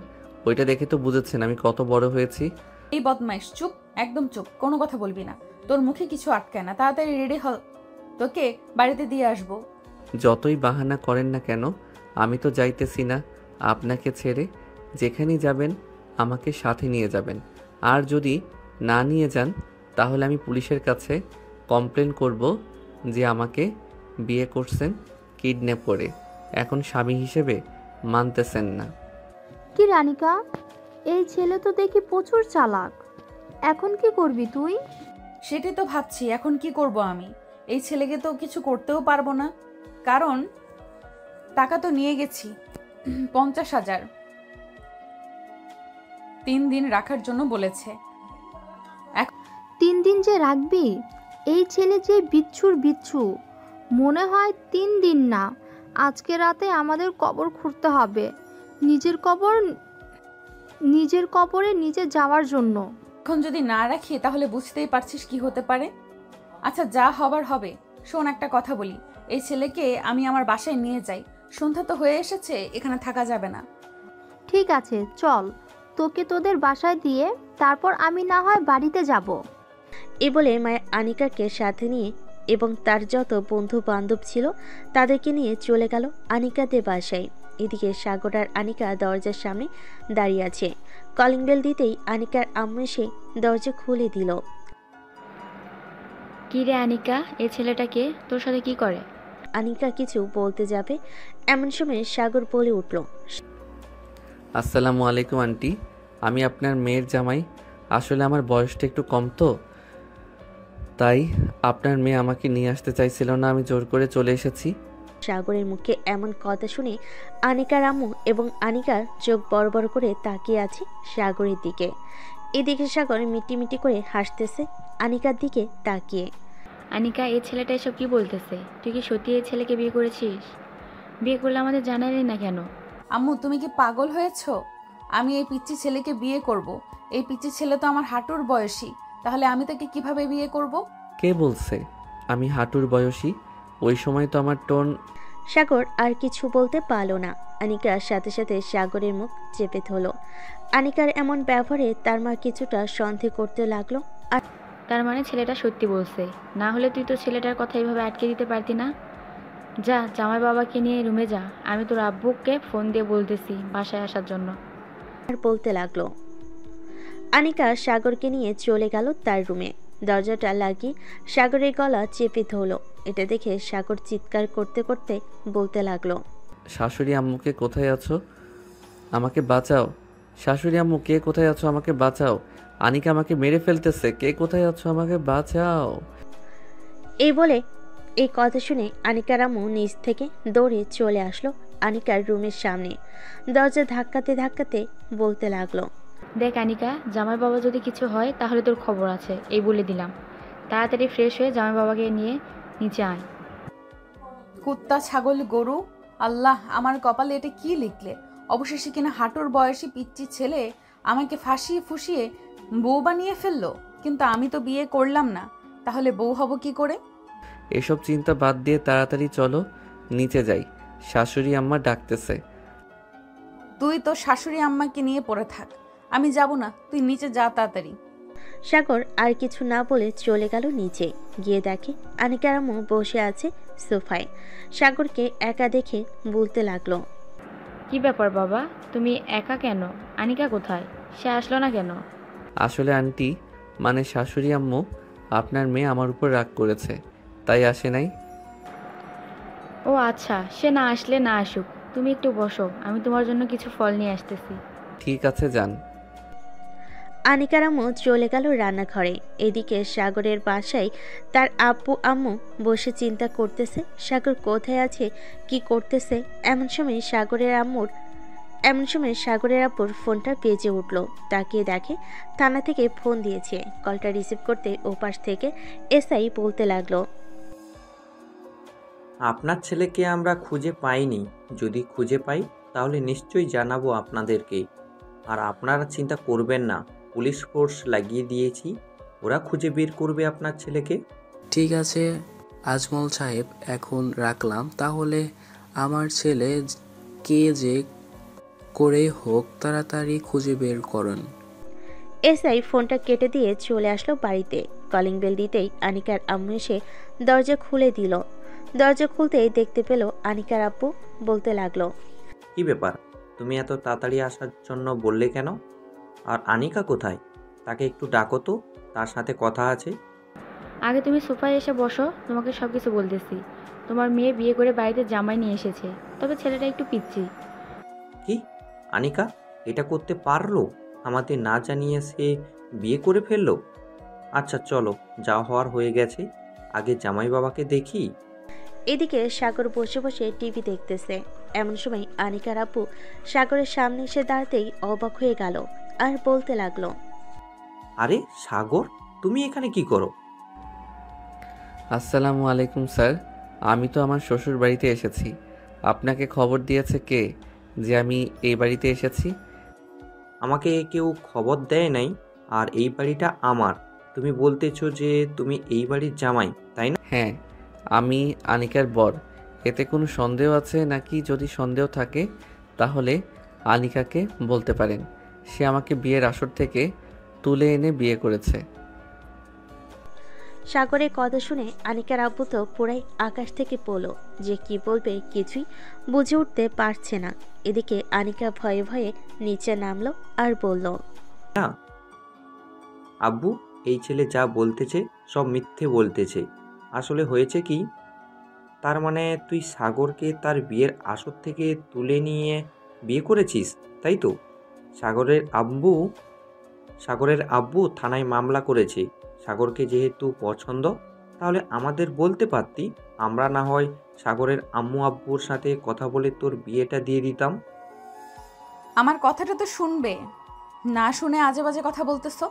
ওইটা দেখে তো বুঝেছেন আমি কত বড় হয়েছি। এই বদমাইশ, চুপ, একদম চুপ, কোনো কথা বলবি না। তোর মুখে কিছু আটকায় না, তাড়াতাড়ি রেডি হ, তোকে বাড়িতে দিয়ে আসবো। যতই বাহানা করেন না কেন, আমি তো যাইতেছি না আপনাকে ছেড়ে। যেখানেই যাবেন আমাকে সাথে নিয়ে যাবেন, আর যদি না নিয়ে যান তাহলে আমি পুলিশের কাছে কমপ্লেন করব যে আমাকে বিয়ে করছেন কিডন্যাপ করে, এখন স্বামী হিসেবে মানতেছেন না। কি রানিকা, এই ছেলে তো দেখি প্রচুর চালাক। এখন কি করবি তুই? সেটাই তো ভাবছি, এখন কি করব আমি। এই ছেলেকে তো কিছু করতেও পারবো না, কারণ টাকা তো নিয়ে গেছি 50,000, 3 দিন রাখার জন্য বলেছে। 3 দিন যে রাখবি? এই ছেলে যে বিচ্ছু। মনে হয় 3 দিন না, আজকে রাতে আমাদের কবর খুঁড়তে হবে, নিজের কবরে নিজে যাওয়ার জন্য। এখন যদি না রাখি তাহলে বুঝতেই পারছিস কি হতে পারে। আচ্ছা, যা হবার হবে। শোন, একটা কথা বলি, এই ছেলেকে আমি আমার বাসায় নিয়ে যাই। সন্ধ্যা তো হয়ে এসেছে, এখানে থাকা যাবে না। ঠিক আছে, চল, তোকে তোদের বাসায় দিয়ে তারপর আমি না হয় বাড়িতে যাব। এ বলে মায়া আনিকাকে সাথে নিয়ে এবং তার যত বন্ধু বান্ধব ছিল তাদেরকে নিয়ে চলে গেল আনিকাদের বাসায়। এদিকে সাগর আর আনিকা দরজার সামনে দাঁড়িয়ে আছে। কলিং বেল দিতেই আনিকার আম্মু এসে দরজা খুলে দিল। কি রে আনিকা, এই ছেলেটাকে তোর সাথে কি করে? আনিকা কিছু বলতে যাবে এমন সময় সাগর বলে উঠল, আসসালামু আলাইকুম আন্টি, আমি আপনার মেয়ের জামাই। আসলে আমার বয়সটা একটু কম তো, তাই আপনার মেয়ে আমাকে নিয়ে আসতে চাইছিল না, আমি জোর করে চলে এসেছি। সাগরের মুখে এমন কথা শুনে আনিকার আম্মু এবং আনিকার চোখ বড় বড় করে তাকিয়ে আছে সাগরের দিকে। এদিকে সাগর মিটি করে হাসতেছে আনিকার দিকে তাকিয়ে। আনিকা, এই ছেলেটা এসব কি বলতেছে? তুই কি সত্যি এই ছেলেকে বিয়ে করেছিস? বিয়ে করলে আমাদের জানালি না কেন? আম্মু, তুমি কি পাগল হয়েছো? আমি এই পিচ্চি ছেলেকে বিয়ে করব? এই পিচ্চি ছেলে তো আমার হাঁটুর বয়সী, তাহলে আমি তাকে কিভাবে বিয়ে করব? কে বলছে আমি হাঁটুর বয়সী? ওই সময় তো আমার টোন। সাগর আর কিছু বলতে পারল না। আনিকার সাথে সাথে সাগরের মুখ চেপে ধরল। আনিকার এমন ব্যবহারে তার মা কিছুটা সন্দেহ করতে লাগলো। আর তার মানে ছেলেটা সত্যি বলছে, না হলে তুই তো ছেলেটার কথা এইভাবে আটকে দিতে পারতি না। যা, জামাই বাবাকে নিয়ে রুমে যা, আমি তোর আব্বুকে ফোন দিয়ে বলতেছি বাসায় আসার জন্য। আর বলতে লাগলো। আনিকা সাগরকে নিয়ে চলে গেল তার রুমে। দরজাটা লাগিয়ে সাগরের গলা চেপে ধরল। এটা দেখে সাগর চিৎকার করতে করতে বলতে লাগলো, শাশুড়ি আম্মুকে কোথায় আছো? আমাকে বাঁচাও। শাশুড়ি আম্মু, কে কোথায় আছো? আমাকে বাঁচাও। আনিকা আমাকে মেরে ফেলতেছে, কে কোথায় আছো? আমাকে বাঁচাও। এই বলে এই কথা শুনে আনিকার আম্মু নিচ থেকে দৌড়ে চলে আসলো আনিকার রুমের সামনে। দরজা ধাক্কাতে ধাক্কাতে বলতে লাগলো, দেখ আনিকা, জামাই বাবা যদি কিছু হয় তাহলে তোর খবর আছে, এই বলে দিলাম। তাড়াতাড়ি ফ্রেশ হয়ে জামাই বাবাকে নিয়ে নিচে আয়। কুত্তা, ছাগল, গরু, আল্লাহ, আমার কপালে এটা কি লিখলে? অবশেষে কিনা হাঁটুর বয়সী পিচ্চি ছেলে আমাকে ফাঁসিয়ে ফুসিয়ে বউ বানিয়ে ফেললো। কিন্তু আমি তো বিয়ে করলাম না, তাহলে বউ হব কি করে? এসব চিন্তা বাদ দিয়ে তাড়াতাড়ি চলো নিচে যাই, শাশুড়ি আম্মা ডাকতেছে। তুই তো শাশুড়ি আম্মাকে নিয়ে পড়ে থাক, আমি যাব না, তুই নিচে যা তাড়াতাড়ি। সাগর আর কিছু না বলে চলে গেল নিচে। গিয়ে দেখে আনিকার আম্মু বসে আছে সোফায়। সাগরকে একা দেখে বলতে লাগলো, কি ব্যাপার বাবা, তুমি একা কেন? আনিকা কোথায়? সে আসলো না কেন? আসলে আন্টি, মানে শাশুড়ি আম্মু, আপনার মেয়ে আমার উপর রাগ করেছে, তাই আসে নাই। ও আচ্ছা, সে না আসলে না আসুক, তুমি একটু বসো, আমি তোমার জন্য কিছু ফল নিয়ে আসতেছি। ঠিক আছে, যান। আনিকার আম্মু চলে গেল রান্নাঘরে। এদিকে সাগরের বাসায় তার আব্বু আম্মু বসে চিন্তা করতেছে সাগর কোথায় আছে, কি করতেছে। এমন সময় সাগরের আব্বুর ফোনটা বেজে উঠল। তাকিয়ে দেখে থানা থেকে ফোন দিয়েছে। কলটা রিসিভ করতে ওপাশ থেকে এসআই বলতে লাগলো, আপনার ছেলেকে আমরা খুঁজে পাইনি। যদি খুঁজে পাই তাহলে নিশ্চয়ই জানাবো আপনাদেরকে। আর আপনারা চিন্তা করবেন না, পুলিশ ফোর্স লাগিয়ে দিয়েছি, ওরা খুঁজে বের করবে আপনার ছেলেকে। ঠিক আছে আজমল সাহেব, এখন রাখলাম তাহলে। আমার ছেলে কে যে করে হোক তাড়াতাড়ি খুঁজে বের করুন। এসআই ফোনটা কেটে দিয়ে চলে আসলো বাড়িতে। কলিং বেল দিতেই আনিকার আম্মু এসে দরজা খুলে দিল। দরজা খুলতেই দেখতে পেল আনিকার আব্বু। বলতে লাগলো, কি ব্যাপার, তুমি এত তাড়াতাড়ি আসার জন্য বললে কেন? আর আনিকা কোথায়? তাকে একটু ডাকো তো, তার সাথে কথা আছে। আগে তুমি সোফায় এসে বসো, তোমাকে সব কিছু বলতেছি। তোমার মেয়ে বিয়ে করে বাড়িতে জামাই নিয়ে এসেছে, তবে ছেলেটা একটু পিচ্ছি। কি, আনিকা এটা করতে পারলো? আমাদের না জানিয়ে সে বিয়ে করে ফেললো? আচ্ছা চলো, যা হওয়ার হয়ে গেছে, আগে জামাই বাবাকে দেখি। এদিকে সাগর বসে বসে টিভি দেখতেছে। এমন সময় আনিকার আব্বু সাগরের সামনে এসে দাঁড়াতেই অবাক হয়ে গেল আর বলতে লাগলো, আরে সাগর, তুমি এখানে কি করো? আসসালামু আলাইকুম স্যার, আমি তো আমার শ্বশুর বাড়িতে এসেছি। আপনাকে খবর দিয়েছে কে যে আমি এই বাড়িতে এসেছি? আমাকে কেউ খবর দেয় নাই। আর এই বাড়িটা আমার। তুমি বলতেছো যে তুমি এই বাড়ির জামাই, তাই না? হ্যাঁ, আমি আনিকার বর। এতে কোনো সন্দেহ আছে নাকি? যদি সন্দেহ থাকে তাহলে আনিকাকে বলতে পারেন। সে আমাকে বিয়ের আসর থেকে তুলে এনে বিয়ে করেছে। সাগরের কথা শুনে আনিকার আব্বু তো পুরাই আকাশ থেকে পড়ল। যে কি বলবে কিছুই বুঝে উঠতে পারছে না। এদিকে আনিকা ভয়ে ভয়ে নিচে নামলো আর বলল, না আব্বু, এই ছেলে যা বলতেছে সব মিথ্যে বলতেছে। আসলে হয়েছে কি, তার মানে তুই সাগরকে তার বিয়ের আসর থেকে তুলে নিয়ে বিয়ে করেছিস, তাই তো? সাগরের আব্বু থানায় মামলা করেছে। সাগরকে যেহেতু পছন্দ, তাহলে আমাদের বলতে পারতি, আমরা না হয় সাগরের আম্মু আব্বুর সাথে কথা বলে তোর বিয়েটা দিয়ে দিতাম। আমার কথাটা তো শুনবে, না শুনে আজে বাজে কথা বলতেছো।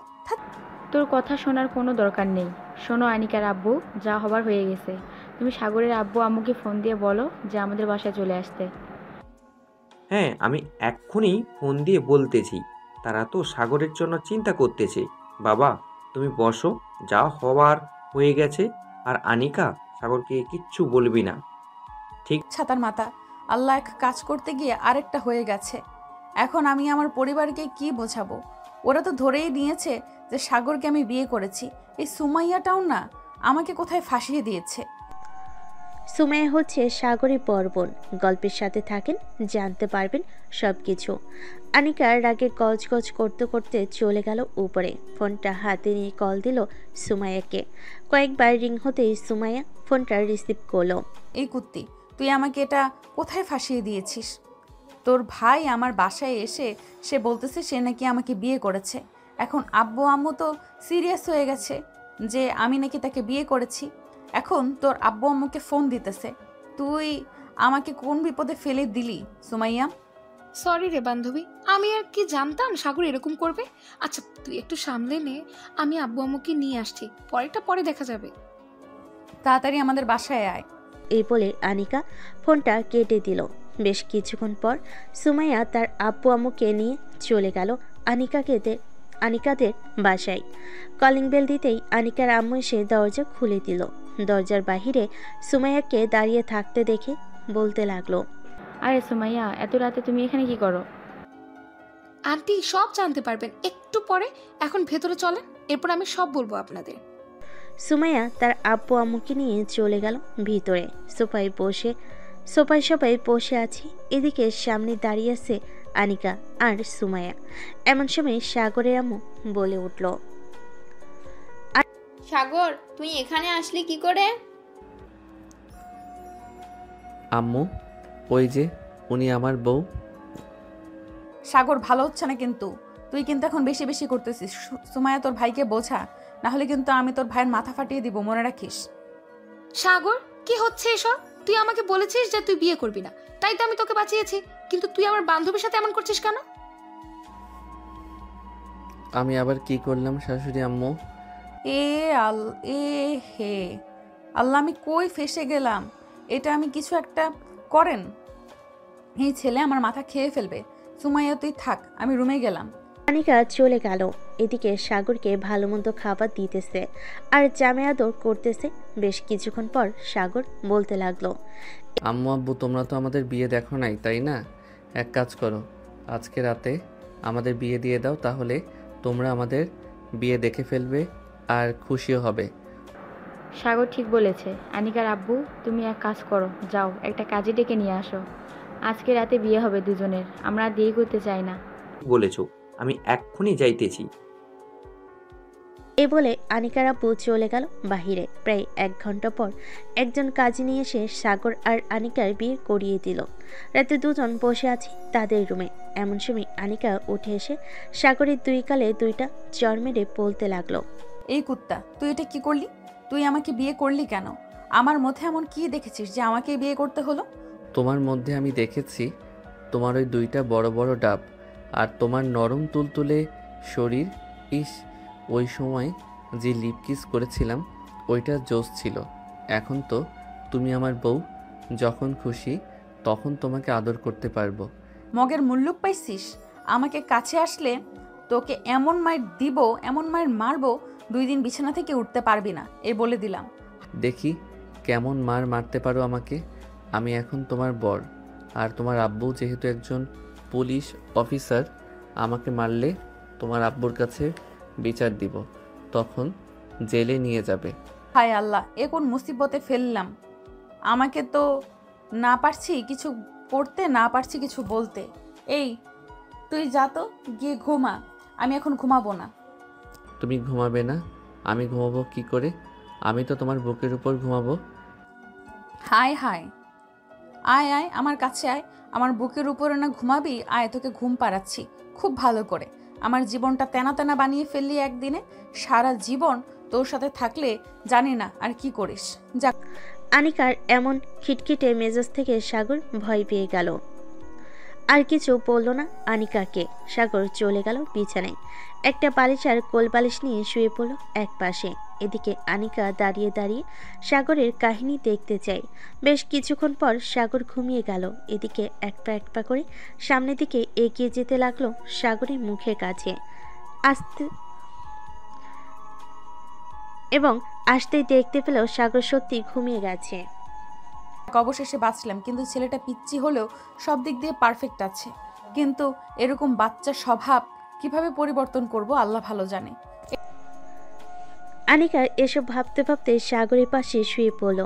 তোর কথা শোনার কোনো দরকার নেই। শোনো আনিকার আব্বু, যা হবার হয়ে গেছে। তুমি সাগরের আব্বু আম্মুকে ফোন দিয়ে বলো যে আমাদের বাসায় চলে আসতে। হ্যাঁ, আমি এক্ষুনি ফোন দিয়ে বলতেছি। তারা তো সাগরের জন্য চিন্তা করতেছে। বাবা তুমি বসো, যা হওয়ার হয়ে গেছে। আর আনিকা, সাগরকে কিচ্ছু বলবি না, ঠিক? ছাতার মাথা, আল্লাহ এক কাজ করতে গিয়ে আরেকটা হয়ে গেছে। এখন আমি আমার পরিবারকে কি বোঝাবো? ওরা তো ধরেই নিয়েছে যে সাগরকে আমি বিয়ে করেছি। এই সুমাইয়াটাও না আমাকে কোথায় ফাঁসিয়ে দিয়েছে। সুমাইয়া হচ্ছে সাগরী বর্বন। গল্পের সাথে থাকেন, জানতে পারবেন সব কিছু। আনিকার রাগে গজগজ করতে করতে চলে গেল উপরে। ফোনটা হাতে নিয়ে কল দিল সুমাইয়াকে। কয়েকবার রিং হতেই সুমাইয়া ফোনটা রিসিভ করলো। এই কুত্তি, তুই আমাকে এটা কোথায় ফাঁসিয়ে দিয়েছিস? তোর ভাই আমার বাসায় এসে সে বলতেছে সে নাকি আমাকে বিয়ে করেছে। এখন আব্বু আম্মু তো সিরিয়াস হয়ে গেছে যে আমি নাকি তাকে বিয়ে করেছি। এখন তোর আব্বু আম্মুকে ফোন দিতেছে। তুই আমাকে কোন বিপদে ফেলে দিলি সুমাইয়া? সরি রে বান্ধবী, আমি আর কি জানতাম সাগর এরকম করবে। আচ্ছা তুই একটু সামলে নে, আমি আব্বু আম্মুকে নিয়ে আসছি, পরেরটা পরে দেখা যাবে। তাড়াতাড়ি আমাদের বাসায় আয়। এই বলে আনিকা ফোনটা কেটে দিল। বেশ কিছুক্ষণ পর সুমাইয়া তার আব্বু আম্মুকে নিয়ে চলে গেল আনিকাদের বাসায়। কলিং বেল দিতেই আনিকার আম্মু এসে দরজা খুলে দিল। দরজার বাহিরে সুমাইয়াকে দাঁড়িয়ে থাকতে দেখে বলতে লাগলো, আরে সুমাইয়া, এত রাতে তুমি এখানে কি করো? আন্টি সব জানতে পারবেন একটু পরে, এখন ভেতরে চলেন, এরপর আমি সব বলবো আপনাদের। সুমাইয়া তার আব্বু আম্মুকে নিয়ে চলে গেল ভিতরে। সোফায় বসে সোফায় সবাই বসে আছি, এদিকে সামনে দাঁড়িয়ে আছে আনিকা আর সুমাইয়া। এমন সময় সাগরের আম্মু বলে উঠল, সাগর তুই এখানে আসলি কি করে? আম্মু, ওই যে উনি আমার বউ। সাগর ভালো হচ্ছে না কিন্তু, তুই কিন্তু এখন বেশি বেশি করতেছিস। সুমাইয়া তোর ভাইকে বোঝা, না হলে কিন্তু আমি তোর ভাইয়ের মাথা ফাটিয়ে দিব, মনে রাখিস। সাগর কি হচ্ছে এসব? তুই আমাকে বলেছিস যে তুই বিয়ে করবি না, তাই তো আমি তোকে বাঁচিয়েছি, কিন্তু তুই আমার বান্ধবীর সাথে এমন করছিস কেন? আমি আবার কি করলাম শাশুড়ি আম্মু? এ হে আল্লাহ, আমি কই ফেসে গেলাম। এটা আমি কিছু একটা করেন, এই ছেলে আমার মাথা খেয়ে ফেলবে। সুমাইয়া তুই থাক, আমি রুমে গেলাম। আনিকা চলে গেল। এদিকে সাগরকে ভালো মন্দ খাবার দিতেছে আর জামে আদর করতেছে। বেশ কিছুক্ষণ পর সাগর বলতে লাগলো, আম্মু আব্বু, তোমরা তো আমাদের বিয়ে দেখো নাই তাই না? এক কাজ করো, আজকে রাতে আমাদের বিয়ে দিয়ে দাও, তাহলে তোমরা আমাদের বিয়ে দেখে ফেলবে আর খুশিও হবে। সাগর ঠিক বলেছে। আনিকার আব্বু, তুমি এক কাজ করো, যাও একটা কাজে ডেকে নিয়ে আসো। আজকে রাতে বিয়ে হবে দুজনের, আমরা দেরি করতে চাই না। বলেছ, আমি এক্ষুনি যাইতেছি। এ বলে আনিকার আব্বু চলে গেল বাহিরে। প্রায় 1 ঘন্টা পর একজন কাজী নিয়ে এসে সাগর আর আনিকার বিয়ে করিয়ে দিল। রাতে দুজন বসে আছে তাদের রুমে। এমন সময় আনিকা উঠে এসে সাগরের 2 গালে 2টা চড় মেরে বলতে লাগলো, এই কুত্তা, তুই এটা কি করলি? তুই আমাকে বিয়ে করলি কেন? আমার মধ্যে এমন কি দেখেছিস যে আমাকে বিয়ে করতে হলো? তোমার মধ্যে আমি দেখেছি তোমার ওই 2টা বড় বড় ডাব আর তোমার নরম তুলতুলে শরীর। ইস, ওই সময় যে লিপ কিস করেছিলাম ওইটা জোশ ছিল। এখন তো তুমি আমার বউ, যখন খুশি তখন তোমাকে আদর করতে পারবো। মগের মুল্লুক পাইছিস? আমাকে কাছে আসলে তোকে এমন মার দিব, এমন মার মারবো, 2 দিন বিছানা থেকে উঠতে পারবি না, এই বলে দিলাম। দেখি কেমন মার মারতে পারো আমাকে। আমি এখন তোমার বর, আর তোমার আব্বু যেহেতু একজন পুলিশ অফিসার, আমাকে মারলে তোমার আব্বুর কাছে বিচার দিব, তখন জেলে নিয়ে যাবে। হায় আল্লাহ, এ কোন মুসিবতে ফেললাম। আমাকে তো না পারছি কিছু করতে, না পারছি কিছু বলতে। এই তুই যা তো, গিয়ে ঘুমা, আমি এখন ঘুমাবো না। তুমি ঘুমাবে না? আমি ঘুমাবো কি করে? আমি তো তোমার বুকের উপর ঘুমাবো। হায় হায়, আয় আয় আমার কাছে আয়, আমার বুকের উপরে না ঘুমাবি? আয়, তোকে ঘুম পাড়াচ্ছি খুব ভালো করে। আমার জীবনটা তেনা তেনা বানিয়ে ফেললি একদিনে। সারা জীবন তোর সাথে থাকলে জানি না আর কি করিস। যাক। আনিকার এমন খিটখিটে মেজাজ থেকে সাগর ভয় পেয়ে গেল। আর কিছু বলল না আনিকাকে। সাগর চলে গেল বিছানায়। একটা বালিশ আর কোল বালিশ নিয়ে শুয়ে পড়ল এক পাশে। এদিকে আনিকা দাঁড়িয়ে দাঁড়িয়ে সাগরের কাহিনী দেখতে চায়। বেশ কিছুক্ষণ পর সাগর ঘুমিয়ে গেল। এদিকে এক পা করে সামনের দিকে এগিয়ে যেতে লাগলো সাগরের মুখের কাছে। আসতেই দেখতে পেল সাগর সত্যি ঘুমিয়ে গেছে। অবশেষে বাঁচলাম, কিন্তু ছেলেটা পিচ্চি হলেও সব দিক দিয়ে পারফেক্ট আছে। কিন্তু এরকম বাচ্চা স্বভাব কিভাবে পরিবর্তন করব আল্লাহ ভালো জানে। আনিকা এসব ভাবতে ভাবতে সাগরের পাশে শুয়ে পড়ল।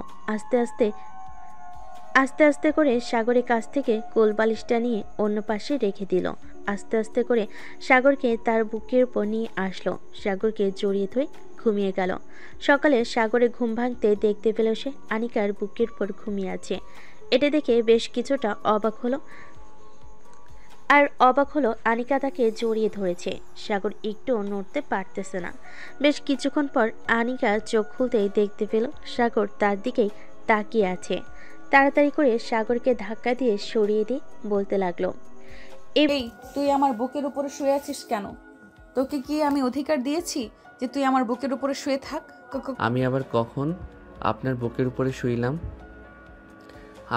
আস্তে আস্তে করে সাগরের কাছ থেকে কোল বালিশটা নিয়ে অন্য পাশে রেখে দিল। আস্তে আস্তে করে সাগরকে তার বুকের উপর নিয়ে আসলো। সাগরকে জড়িয়ে ধরে ঘুমিয়ে গেল। সকালে সাগরে ঘুম ভাঙতে দেখতে পেল সে আনিকার বুকের উপর ঘুমিয়ে আছে। এটা দেখে বেশ কিছুটা অবাক হলো আনিকা তাকে জড়িয়ে ধরেছে। সাগর একটুও নড়তে পারতেছে না। বেশ কিছুক্ষণ পর আনিকা চোখ খুলতেই দেখতে পেল সাগর তার দিকেই তাকিয়ে আছে। তাড়াতাড়ি করে সাগরকে ধাক্কা দিয়ে সরিয়ে দিয়ে বলতে লাগলো, এই তুই আমার বুকের উপরে শুয়ে আছিস কেন? তোকে কি আমি অধিকার দিয়েছি যে তুই আমার বুকের উপরে শুয়ে থাক? আমি আবার কখন আপনার বুকের উপরে শুইলাম?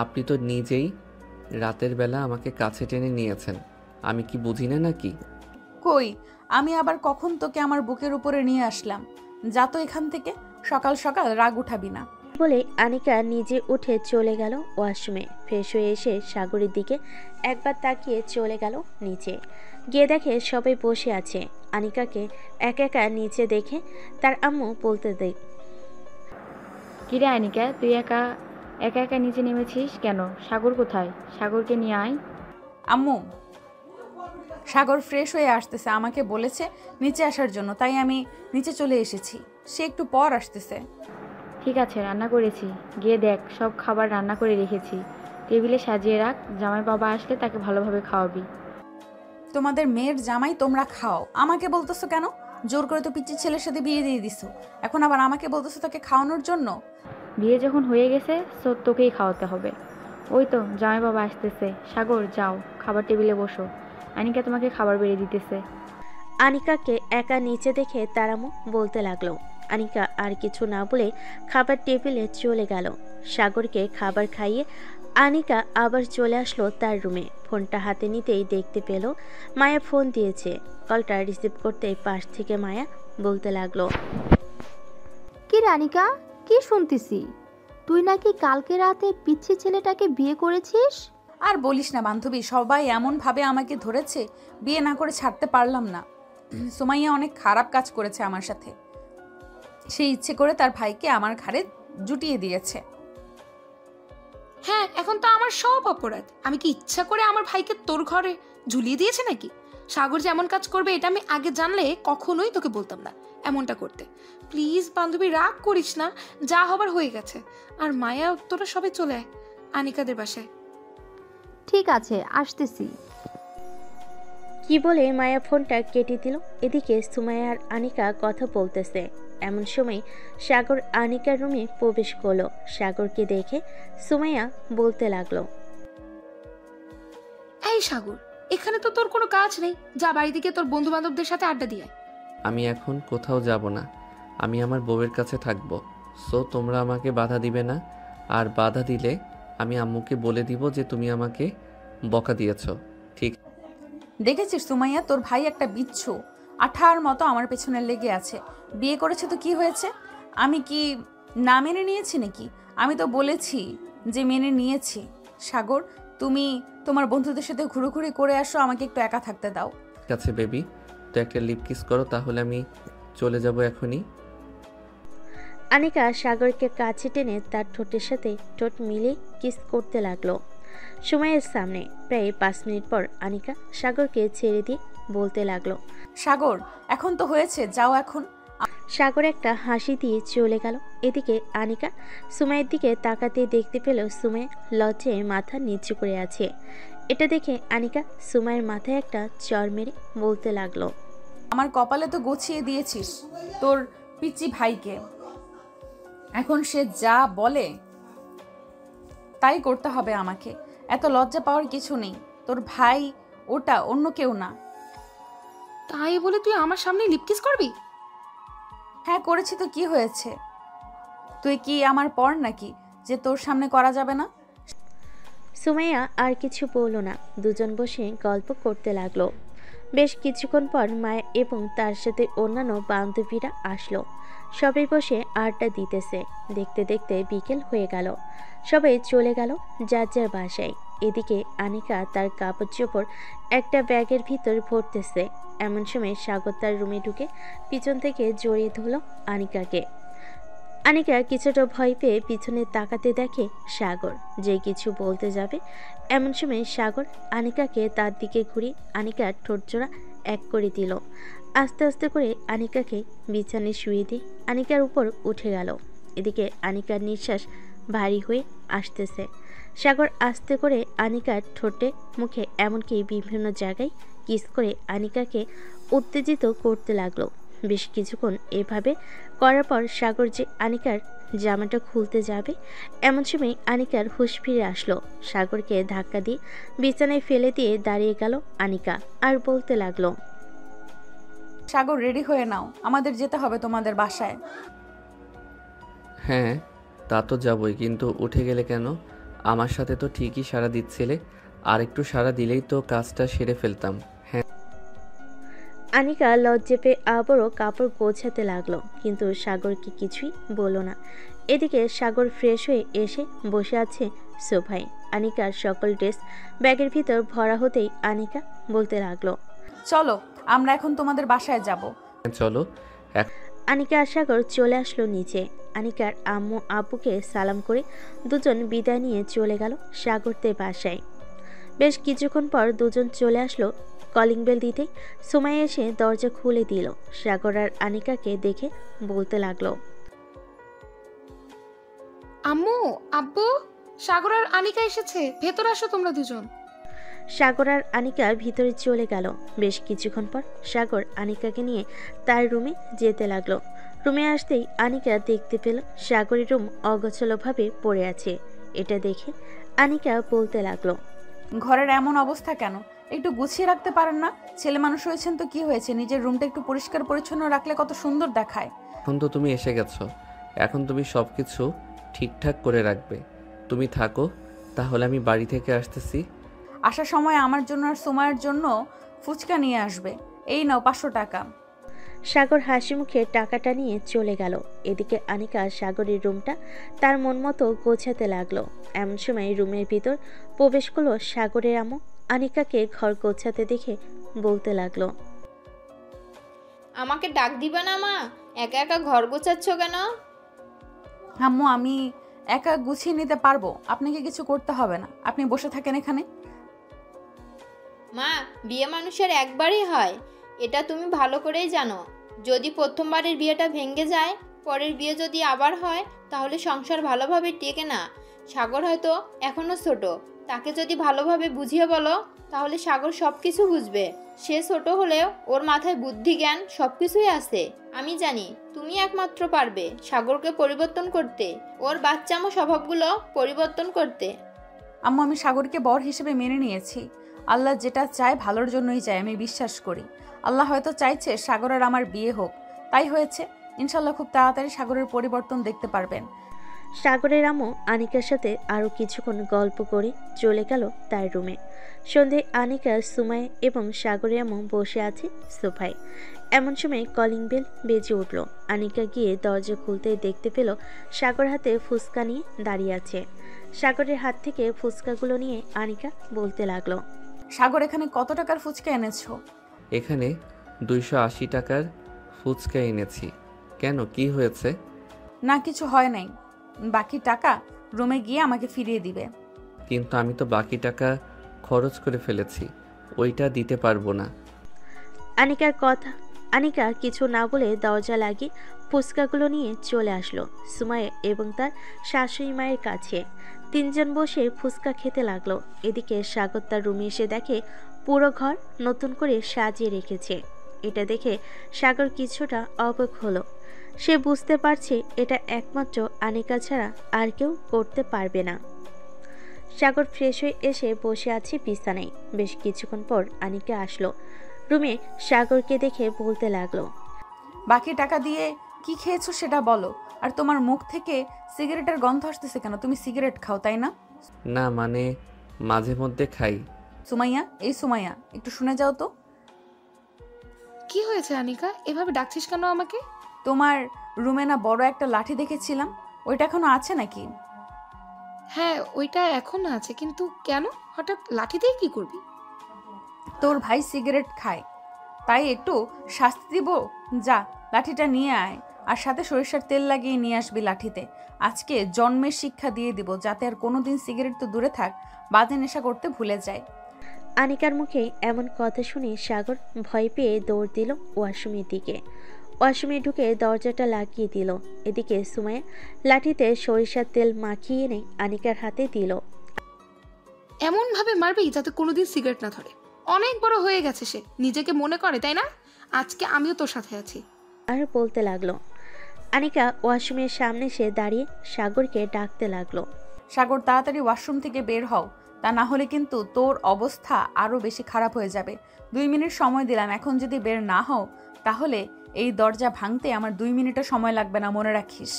আপনি তো নিজেই রাতের বেলা আমাকে কাছে টেনে নিয়েছেন, আমি কি বুঝি না নাকি? কই, আমি আবার কখন তোকে আমার বুকের উপরে নিয়ে আসলাম? যা তো এখান থেকে, সকাল সকাল রাগ উঠাবি না। বলে আনিকা নিজে উঠে চলে গেল ওয়াশরুমে। ফ্রেশ হয়ে এসে সাগরের দিকে একবার তাকিয়ে চলে গেল নিচে। গিয়ে দেখে সবাই বসে আছে। আনিকাকে একা একা নিচে দেখে তার আম্মু বলতে দেয়, কিরে আনিকা, তুই একা একা একা নিচে নেমেছিস কেন? সাগর কোথায়? সাগরকে নিয়ে আয়। আম্মু, সাগর ফ্রেশ হয়ে আসতেছে, আমাকে বলেছে নিচে আসার জন্য, তাই আমি নিচে চলে এসেছি। সে একটু পর আসতেছে। ঠিক আছে, রান্না করেছি, গিয়ে দেখ, সব খাবার রান্না করে রেখেছি, টেবিলে সাজিয়ে রাখ। জামাই বাবা আসলে তাকে ভালোভাবে খাওয়াবি। তোমাদের মেয়ের জামাই তোমরা খাও, আমাকে বলতেছো কেন? জোর করে তো পিচ্চির ছেলের সাথে বিয়ে দিয়ে দিছো, এখন আবার আমাকে বলতেছো তাকে খাওয়ানোর জন্য? বিয়ে যখন হয়ে গেছে সো তোকেই খাওয়াতে হবে। ওই তো জামাই বাবা আসতেছে। সাগর যাও, খাবার টেবিলে বসো, আনিকা তোমাকে খাবার বেড়ে দিতেছে। আনিকাকে একা নিচে দেখে তারামু বলতে লাগলো। আনিকা আর কিছু না বলে খাবার টেবিলে চলে গেল। সাগরকে খাবার খাইয়ে আনিকা আবার চলে আসলো তার রুমে। ফোনটা হাতে নিতেই দেখতে পেল মায়া ফোন দিয়েছে। কলটা রিসিভ করতে পাশ থেকে মায়া বলতে লাগলো, কি রানিকা, কি শুনতেছি? তুই নাকি কালকে রাতে পিচ্ছি ছেলেটাকে বিয়ে করেছিস? আর বলিস না বান্ধবী, সবাই এমনভাবে আমাকে ধরেছে, বিয়ে না করে ছাড়তে পারলাম না। সুমাইয়া অনেক খারাপ কাজ করেছে আমার সাথে। সে ইচ্ছে করে তার ভাইকে আমার ঘাড়ে জুটিয়ে দিয়েছে। হ্যাঁ, এখন তো আমার সব অপরাধ। আমি কি ইচ্ছা করে আমার ভাইকে তোর ঘরে ঝুলিয়ে দিয়েছে নাকি? সাগর যেমন কাজ করবে এটা আমি আগে জানলে কখনোই তোকে বলতাম না এমনটা করতে। প্লিজ বান্ধবী, রাগ করিস না, যা হবার হয়ে গেছে। আর মায়া, তোরা সবাই চলে আয় আনিকাদের বাসায়। ঠিক আছে, আসতেছি। কি বলে মায়া ফোনটা কেটে দিল। এদিকে সুমাইয়া আর আনিকা কথা বলতেছে। এমন সময় সাগর আনিকার রুমে প্রবেশ করলো। সাগরকে দেখে সুমাইয়া বলতে লাগলো, এই সাগর, এখানে তো তোর কোনো কাজ নেই, যা বাড়ি থেকে তোর বন্ধু বান্ধবদের সাথে আড্ডা দিয়ে আয়। আমি এখন কোথাও যাব না, আমি আমার বউয়ের কাছে থাকবো। সো তোমরা আমাকে বাধা দিবে না, আর বাধা দিলে আমি আম্মুকে বলে দিব যে তুমি আমাকে বকা দিয়েছো। ঠিক দেখেছিস সুমাইয়া, তোর ভাই একটা বিচ্ছু, আঠার মতো আমার পেছনে লেগে আছে। বিয়ে করেছে তো কি হয়েছে? আমি কি না মেনে নিয়েছি নাকি? আমি তো বলেছি যে মেনে নিয়েছি। সাগর, তুমি তোমার বন্ধুদের সাথে ঘুরোঘুরি করে আসো, আমাকে একটু একা থাকতে দাও। ঠিক আছে বেবি, তো একটা লিপ কিস করো, তাহলে আমি চলে যাব এখনই। আনিকা সাগরকে কাছে টেনে তার ঠোঁটের সাথে ঠোঁট মিলিয়ে কিস করতে লাগলো সুমাইয়ের সামনে। প্রায় 5 মিনিট পর আনিকা সাগরকে ছেড়ে দিয়ে বলতে লাগলো, সাগর, এখন তো হয়েছে, যাও এখন। সাগর একটা হাসি দিয়ে চলে গেল। এদিকে আনিকা সুমাইয়ের দিকে তাকাতে দেখতে পেল সুমাইয়া লজ্জায় মাথা নিচু করে আছে। এটা দেখে আনিকা সুমাইয়ের মাথায় একটা চড় মেরে বলতে লাগলো, আমার কপালে তো গুছিয়ে দিয়েছিস তোর পিচ্চি ভাইকে, এখন সে যা বলে তাই করতে হবে আমাকে। এত লজ্জা পাওয়ার কিছু নেই, তোর ভাই ওটা অন্য কেউ না। তাই বলে তুই আমার সামনে লিপকিস করবি? হ্যাঁ করেছি তো কি হয়েছে? তুই কি আমার পর নাকি যে তোর সামনে করা যাবে না? সুমাইয়া আর কিছু বলল না। দুজন বসে গল্প করতে লাগলো। বেশ কিছুক্ষণ পর মায়া এবং তার সাথে অন্যান্য বান্ধবীরা আসলো। সবাই বসে আড্ডা দিতেছে। দেখতে দেখতে বিকেল হয়ে গেল। সবাই চলে গেল যার যার বাসায়। এদিকে আনিকা তার কাপড় চোপড় একটা ব্যাগের ভিতর ভরতেছে। এমন সময় সাগর তার রুমে ঢুকে পিছন থেকে জড়িয়ে ধরল আনিকাকে। আনিকা কিছুটা ভয় পেয়ে পিছনে তাকাতে দেখে সাগর, যে কিছু বলতে যাবে এমন সময় সাগর আনিকাকে তার দিকে ঘুরিয়ে আনিকার ঠোঁটজোড়া এক করে দিল। আস্তে আস্তে করে আনিকাকে বিছানায় শুয়ে দিয়ে আনিকার উপর উঠে গেল। এদিকে আনিকার নিঃশ্বাস ভারী হয়ে আসতেছে। সাগর আস্তে করে আনিকার ঠোঁটে মুখে এমনকি বিভিন্ন জায়গায় কিস করে আনিকাকে উত্তেজিত করতে লাগলো। বেশ কিছুক্ষণ এভাবে করার পর সাগর যে আনিকার জামাটা খুলতে যাবে এমন সময় আনিকার হুঁশ ফিরে আসলো। সাগরকে ধাক্কা দিয়ে বিছানায় ফেলে দিয়ে দাঁড়িয়ে গেল আনিকা আর বলতে লাগলো, সাগর, রেডি হয়ে নাও, আমাদের যেতে হবে তোমাদের বাসায়। হ্যাঁ তা তো যাবই, কিন্তু উঠে গেলে কেন? আমার সাথে তো ঠিকই সাড়া দিচ্ছিলে, আর একটু সাড়া দিলেই তো কাজটা সেরে ফেলতাম। হ্যাঁ। আনিকা লজ্জা পেয়ে আবারও কাপড় গোছাতে লাগলো, কিন্তু সাগরকে কিছুই বলল না। এদিকে সাগর ফ্রেশ হয়ে এসে বসে আছে সোফায়। আনিকার সকল ড্রেস ব্যাগের ভিতর ভরা হতেই আনিকা বলতে লাগলো, চলো আমরা এখন তোমাদের বাসায় যাব। চলো। আনিকা আর সাগর চলে আসলো নিচে। আনিকার আম্মু আব্বুকে সালাম করে দুজন বিদায় নিয়ে চলে গেল সাগরদের বাসায়। বেশ কিছুক্ষণ পর দুজন চলে আসলো। কলিং বেল দিতে সুমাইয়া এসে দরজা খুলে দিল। সাগর আর আনিকাকে দেখে বলতে লাগলো, আম্মু, আব্বু, সাগর আর আনিকা এসেছে, ভেতর আসো তোমরা দুজন। সাগর আর আনিকা ভিতরে চলে গেল। বেশ কিছুক্ষণ পর সাগর আনিকাকে নিয়ে তার রুমে যেতে লাগলো। রুমে আসতেই আনিকা দেখতে পেল সাগরের রুম অগোছালোভাবে পড়ে আছে। এটা দেখে আনিকা বলতে লাগলো, ঘরের এমন অবস্থা কেন? একটু গুছিয়ে রাখতে পারেন না? ছেলে মানুষ হয়েছেন তো কি হয়েছে, নিজের রুমটা একটু পরিষ্কার পরিচ্ছন্ন রাখলে কত সুন্দর দেখায়। এখন তো তুমি এসে গেছো, এখন তুমি সব কিছু ঠিকঠাক করে রাখবে। তুমি থাকো, তাহলে আমি বাড়ি থেকে আসতেছি। আসার সময় আমার জন্য আর সুমাইয়ের জন্য ফুচকা নিয়ে আসবে। এই নাও 500 টাকা। সাগর হাসি মুখে টাকাটা নিয়ে চলে গেল। এদিকে আনিকা সাগরের রুমটা তার মন মতো গোছাতে লাগলো। এমন সময় রুমের ভিতর প্রবেশ করলো সাগরের আম্মু। আনিকাকে ঘর গোছাতে দেখে বলতে লাগলো, আমাকে ডাক দিবে না মা? একা একা ঘর গোছাচ্ছ কেন? আম্মু, আমি একা গুছিয়ে নিতে পারবো, আপনাকে কিছু করতে হবে না, আপনি বসে থাকেন এখানে। মা, বিয়ে মানুষের একবারই হয়, এটা তুমি ভালো করেই জানো। যদি প্রথমবারের বিয়েটা ভেঙে যায়, পরের বিয়ে যদি আবার হয়, তাহলে সংসার ভালোভাবে টেকে না। সাগর হয়তো এখনো ছোট, তাকে যদি ভালোভাবে বুঝিয়ে বলো, তাহলে সাগর সব কিছু বুঝবে। সে ছোট হলেও ওর মাথায় বুদ্ধি জ্ঞান সব কিছুই আছে। আমি জানি তুমি একমাত্র পারবে সাগরকে পরিবর্তন করতে, ওর বাচ্চামো স্বভাবগুলো পরিবর্তন করতে। আম্মু, আমি সাগরকে বর হিসেবে মেনে নিয়েছি। আল্লাহ যেটা চায় ভালোর জন্যই চায়, আমি বিশ্বাস করি। আল্লাহ হয়তো চাইছে সাগর আর আমার বিয়ে হোক, তাই হয়েছে। ইনশাল্লাহ খুব তাড়াতাড়ি সাগরের পরিবর্তন দেখতে পারবেন। সাগরের আম্মু আনিকার সাথে আরও কিছুক্ষণ গল্প করে চলে গেল তার রুমে। সন্ধে আনিকা, সুমাই এবং সাগরের আম্মু বসে আছে সোফায়। এমন সময় কলিং বেল বেজে উঠল। আনিকা গিয়ে দরজা খুলতে দেখতে পেল সাগর হাতে ফুচকা নিয়ে দাঁড়িয়ে আছে। সাগরের হাত থেকে ফুচকাগুলো নিয়ে আনিকা বলতে লাগলো, সাগর, এখানে কত টাকার ফুচকা এনেছো? এখানে 280 টাকার ফুচকা এনেছি। কেন, কি হয়েছে? না, কিছু হয় নাই। বাকি টাকা রুমে গিয়ে আমাকে ফিরিয়ে দিবে। কিন্তু আমি তো বাকি টাকা খরচ করে ফেলেছি, ওইটা দিতে পারবো না। আনিকা কিছু না বলে দরজা লাগিয়ে ফুচকাগুলো নিয়ে চলে আসলো সুমাইয়া এবং তার শাশুড়ি মায়ের কাছে। তিনজন বসে ফুচকা খেতে লাগলো। এদিকে সাগর তার রুমে এসে দেখে পুরো ঘর নতুন করে সাজিয়ে রেখেছে। এটা দেখে সাগর কিছুটা অবাক হলো। সে বুঝতে পারছে এটা একমাত্র আনিকা ছাড়া আর কেউ করতে পারবে না। সাগর ফ্রেশ হয়ে এসে বসে আছে বিছানায়। বেশ কিছুক্ষণ পর আনিকা আসলো রুমে। সাগরকে দেখে বলতে লাগলো, বাকি টাকা দিয়ে কি খেয়েছো সেটা বলো। আর তোমার মুখ থেকে সিগারেটের গন্ধ আসতেছে কেন? তুমি সিগারেট খাও, তাই না? না, মানে মাঝে মধ্যে খাই। সুমাইয়া, এই সুমাইয়া, একটু শুনে যাও তো। কি হয়েছে আনিকা, এভাবে ডাকছিস কেন আমাকে? তোমার রুমে না বড় একটা লাঠি দেখেছিলাম, ওইটা এখনো আছে নাকি? হ্যাঁ, ওইটা এখনো আছে, কিন্তু কেন হঠাৎ লাঠি দিয়ে কি করবি? তোর ভাই সিগারেট খায়, তাই একটু শাস্তি দিব। যা, লাঠিটা নিয়ে আয়, আর সাথে সরিষার তেল লাগিয়ে নিয়ে আসবি লাঠিতে। আজকে জন্মের শিক্ষা দিয়ে দিব, যাতে আর কোনোদিন সিগারেট তো দূরে থাক, বাজে নেশা করতে ভুলে যায়। আনিকার মুখে এমন কথা শুনে সাগর ভয় পেয়ে দৌড় দিল ওয়াশরুমের দিকে। ওয়াশরুমে ঢুকে দরজাটা লাগিয়ে দিল। এদিকে সুমাইয়া লাঠিতে সরিষার তেল মাখিয়ে এনে আনিকার হাতে দিল। এমন ভাবে মারবি যাতে কোনোদিন সিগারেট না ধরে। অনেক বড় হয়ে গেছে সে, নিজেকে মনে করে, তাই না? আজকে আমিও তোর সাথে আছি। আর বলতে লাগলো। আনিকা ওয়াশরুমের সামনে এসে দাঁড়িয়ে সাগরকে ডাকতে লাগলো, সাগর, তাড়াতাড়ি ওয়াশরুম থেকে বের হও, তা না হলে কিন্তু তোর অবস্থা আরও বেশি খারাপ হয়ে যাবে। 2 মিনিট সময় দিলাম, এখন যদি বের না হও তাহলে এই দরজা ভাঙতে আমার 2 মিনিটও সময় লাগবে না, মনে রাখিস।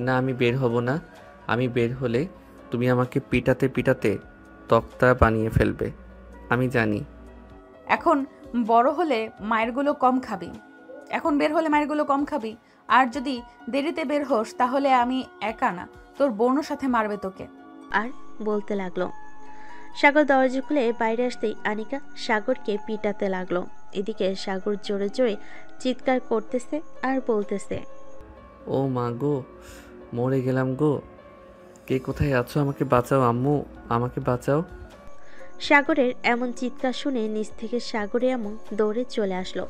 না, আমি বের হব না। আমি বের হলে তুমি আমাকে পিটাতে পিটাতে তক্তা বানিয়ে ফেলবে, আমি জানি। এখন বড় হলে মায়েরগুলো কম খাবি, এখন বের হলে মায়েরগুলো কম খাবি। আর যদি দেরিতে বের হোস তাহলে আমি একা না, তোর বোনও সাথে মারবে তোকে। আর বলতে লাগলো। সাগর দরজা খুলে বাইরে আসতেই আনিকা সাগরকে পিটাতে লাগলো। এদিকে সাগর জোরে জোরে চিৎকার করতেছে আর বলতেছে, ও মা গো, মরে গেলাম গো। কে কোথায় আছো? আমাকে বাঁচাও আম্মু, আমাকে বাঁচাও। সাগরের এমন চিৎকার শুনে নিচ থেকে সাগরে এমন দৌড়ে চলে আসলো।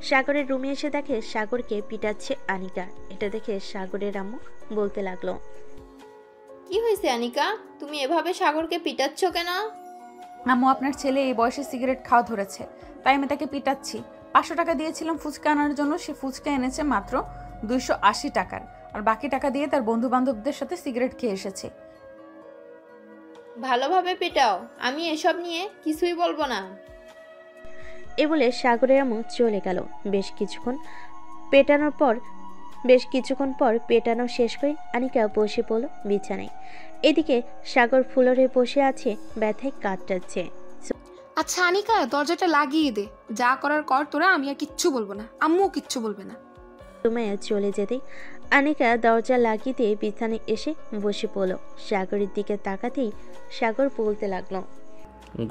সাগরের রুমে এসে দেখে সাগরকে পিটাচ্ছে আনিকা। এটা দেখে সাগরের আম্মু বলতে লাগলো, কি হয়েছে আনিকা, তুমি এভাবে সাগরকে পিটাচ্ছ কেন? আম্মু, আপনার ছেলে এই বয়সে সিগারেট খাওয়া ধরেছে, তাই আমি তাকে পিটাচ্ছি। 500 টাকা দিয়েছিলাম ফুচকা আনার জন্য, সে ফুচকা এনেছে মাত্র 280 টাকার, আর বাকি টাকা দিয়ে তার বন্ধু বান্ধবদের সাথে সিগারেট খেয়ে এসেছে। ভালোভাবে পেটাও, আমি এসব নিয়ে কিছুই বলবো না। এ বলে সাগরের আম্মু চলে গেল। বেশ কিছুক্ষণ পর পেটানো শেষ করে আনিকা বসে পড়ল বিছানায়। এদিকে সাগর ফ্লোরে বসে আছে, ব্যথায় কাতরাচ্ছে। আচ্ছা আনিকা, দরজাটা লাগিয়ে দে, যা করার কর তোরা, আমি আর কিচ্ছু বলবো না, আম্মুও কিচ্ছু বলবে না। সুমাইয়া চলে যেতেই আনিকা দরজা লাগিয়ে দিয়ে বিছানায় এসে বসে পড়ল। সাগরের দিকে তাকাতেই সাগর বলতে লাগলো,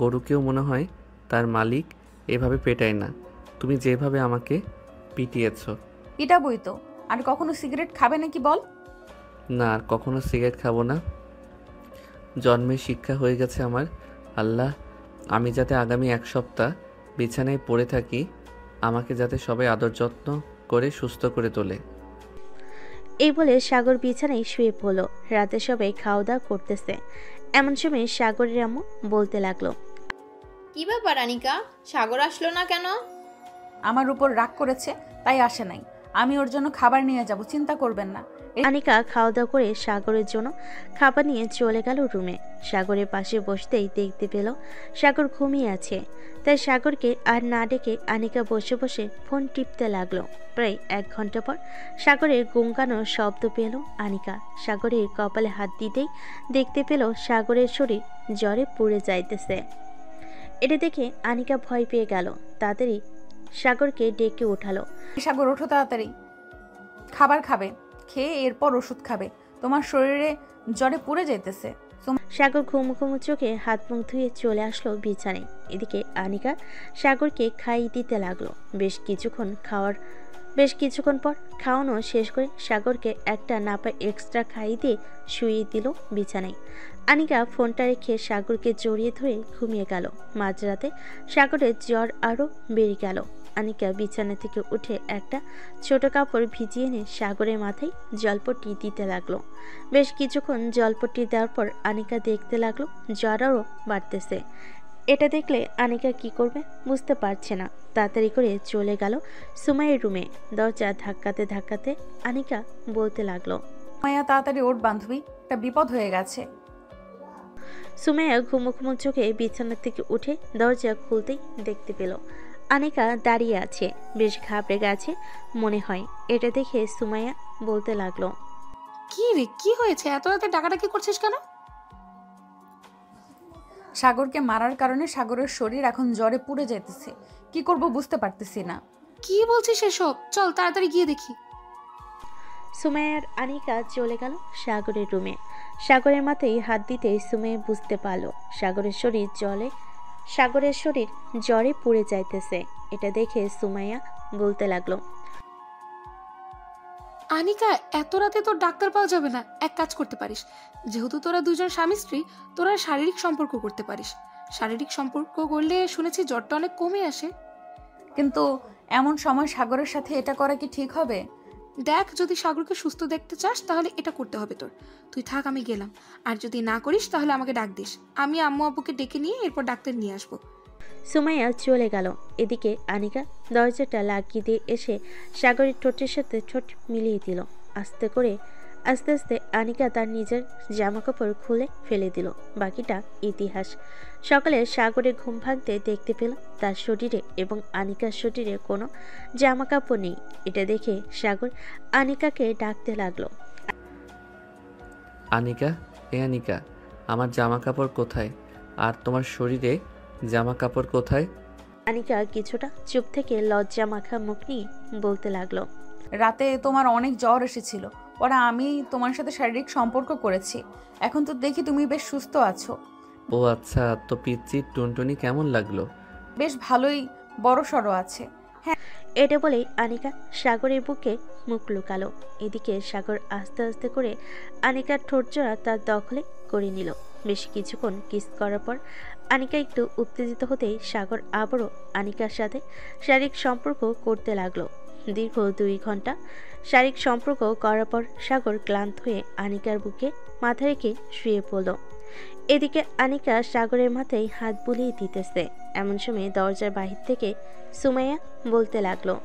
গরুকেও মনে হয় তার মালিক এভাবে পেটায় না। তুমি যেভাবে আমাকে পিটিয়েছ। পিটাবই তো, আর কখনো সিগারেট খাবে নাকি বল? না, আর কখনো সিগারেট খাবো না। জন্মের শিক্ষা হয়ে গেছে আমার। আল্লাহ, আমি যাতে আগামী 1 সপ্তাহ বিছানায় পড়ে থাকি, আমাকে যাতে সবাই আদর যত্ন করে সুস্থ করে তোলে। এই বলে সাগর বিছানায় শুয়ে পড়ল। রাতে সবাই খাওয়া দাওয়া করতেছে। এমন সময় সাগরের আম্মু বলতে লাগলো, কি ব্যাপার আনিকা, সাগর আসলো না কেন? আমার উপর রাগ করেছে, তাই আসে নাই। আমি ওর জন্য খাবার নিয়ে যাব, চিন্তা করবেন না। আনিকা খাওয়া দাওয়া করে সাগরের জন্য খাবার নিয়ে চলে গেল রুমে। সাগরের পাশে বসতেই দেখতে পেল সাগর ঘুমিয়ে আছে। তাই সাগরকে আর না ডেকে আনিকা বসে বসে ফোন টিপতে লাগলো। প্রায় 1 ঘন্টা পর সাগরের গুনগানোর শব্দ পেল আনিকা। সাগরের কপালে হাত দিতেই দেখতে পেল সাগরের শরীর জ্বরে পুড়ে যাইতেছে। এটা দেখে আনিকা ভয় পেয়ে গেল। তাড়াতাড়ি সাগরকে ডেকে উঠালো। সাগর, ওঠো তাড়াতাড়ি, খাবার খাবে, খেয়ে এরপর ওষুধ খাবে, তোমার শরীরে জ্বরে পুড়ে যাইতেছে। সাগর ঘুমু চোখে হাত মুখ ধুয়ে চলে আসলো বিছানায়। এদিকে আনিকা সাগরকে খাইয়ে দিতে লাগলো। বেশ কিছুক্ষণ পর খাওয়ানো শেষ করে সাগরকে একটা নাপা এক্সট্রা খাইয়ে দিয়ে শুইয়ে দিল বিছানায়। আনিকা ফোনটা রেখে সাগরকে জড়িয়ে ধরে ঘুমিয়ে গেল। মাঝরাতে সাগরের জ্বর আরও বেড়ে গেল। আনিকা বিছানা থেকে উঠে একটা ছোট কাপড় ভিজিয়ে এনে সাগরের মাথায় জলপট্টি দিতে লাগলো। বেশ কিছুক্ষণ জলপট্টি দেওয়ার পর আনিকা দেখতে লাগলো জ্বর আরও বাড়তেছে। এটা দেখলে আনিকা কি করবে বুঝতে পারছে না। তাড়াতাড়ি করে চলে গেল সুমাইয়ের রুমে। দরজা ধাক্কাতে ধাক্কাতে আনিকা বলতে লাগলো, মায়া তাড়াতাড়ি ওঠ বান্ধবী, একটা বিপদ হয়ে গেছে। সুমাইয়া ঘুমো চোখে বিছানা থেকে উঠে দরজা খুলতেই দেখতে পেল আনিকা দাঁড়িয়ে আছে। বেশ ঘাবড়ে গেছে মনে হয়। এটা দেখে সুমাইয়া বলতে লাগলো, কি রে, কি হয়েছে, এত রাতে ডাকাডাকি করছিস কেন? সাগরকে মারার কারণে সাগরের শরীর এখন জ্বরে পুড়ে যেতেছে, কি করব বুঝতে পারতেছি না। কি বলছিস এসব, চল তাড়াতাড়ি গিয়ে দেখি। সুমাইয়ার আনিকা চলে গেল সাগরের রুমে। সাগরের মাথায় হাত দিতে সুমাইয়া বুঝতে পারল সাগরের শরীর জ্বরে পুড়ে যাইতেছে। এটা দেখে সুমাইয়া বলতে লাগলো, আনিকা, এত রাতে তোর ডাক্তার পাওয়া যাবে না। এক কাজ করতে পারিস, যেহেতু তোরা দুজন স্বামী স্ত্রী, তোরা শারীরিক সম্পর্ক করতে পারিস। শারীরিক সম্পর্ক করলে শুনেছি জ্বরটা অনেক কমে আসে। কিন্তু এমন সময় সাগরের সাথে এটা করা কি ঠিক হবে? দেখ, যদি সাগরকে সুস্থ দেখতে চাস তাহলে এটা করতে হবে তোর। তুই থাক, আমি গেলাম। আর যদি না করিস তাহলে আমাকে ডাক দিস, আমি আম্মু আব্বুকে ডেকে নিয়ে এরপর ডাক্তার নিয়ে আসবো। সুমাইয়া চলে গেল। এদিকে আনিকা দরজাটা লাগিয়ে দিয়ে এসে সাগরের ঠোঁটের সাথে ঠোঁট মিলিয়ে দিল। আস্তে আস্তে আনিকা তার নিজের জামাকাপড় খুলে ফেলে দিল। বাকিটা ইতিহাস। সকালে সাগরে ঘুম ভাঙতে দেখতে পেল তার শরীরে এবং আনিকার শরীরে কোনো জামাকাপড় নেই। এটা দেখে সাগর আনিকাকে ডাকতে লাগলো, আনিকা, আনিকা, আমার জামা কাপড় কোথায়? আর তোমার শরীরে জামা কাপড় কোথায়? আনিকা কিছুটা চুপ থেকে লজ্জা মাখা মুখ নিয়ে বলতে লাগলো, রাতে তোমার অনেক জ্বর এসেছিল, পরে আমি তোমার সাথে শারীরিক সম্পর্ক করেছি। এখন তো দেখি তুমি বেশ সুস্থ আছো। ও আচ্ছা, তো পিচ্চির টুনটুনি কেমন লাগলো? বেশ ভালোই, বড় সড়ো আছে। হ্যাঁ। এটা বলেই আনিকা সাগরের বুকে মুখ লুকালো। এদিকে সাগর আস্তে আস্তে করে আনিকার ঠোঁটজোড়া তার দখলে করে নিল। বেশ কিছুক্ষণ কিস করার পর আনিকা একটু উত্তেজিত হতেই সাগর আবারও আনিকার সাথে শারীরিক সম্পর্ক করতে লাগলো। দীর্ঘ 2 ঘন্টা শারীরিক সম্পর্ক করার পর সাগর ক্লান্ত হয়ে আনিকার বুকে মাথা রেখে শুয়ে পড়ল। এদিকে আনিকা সাগরের মাথায় হাত বুলিয়ে দিতেছে। এমন সময় দরজার বাহির থেকে সুমাইয়া বলতে লাগলো,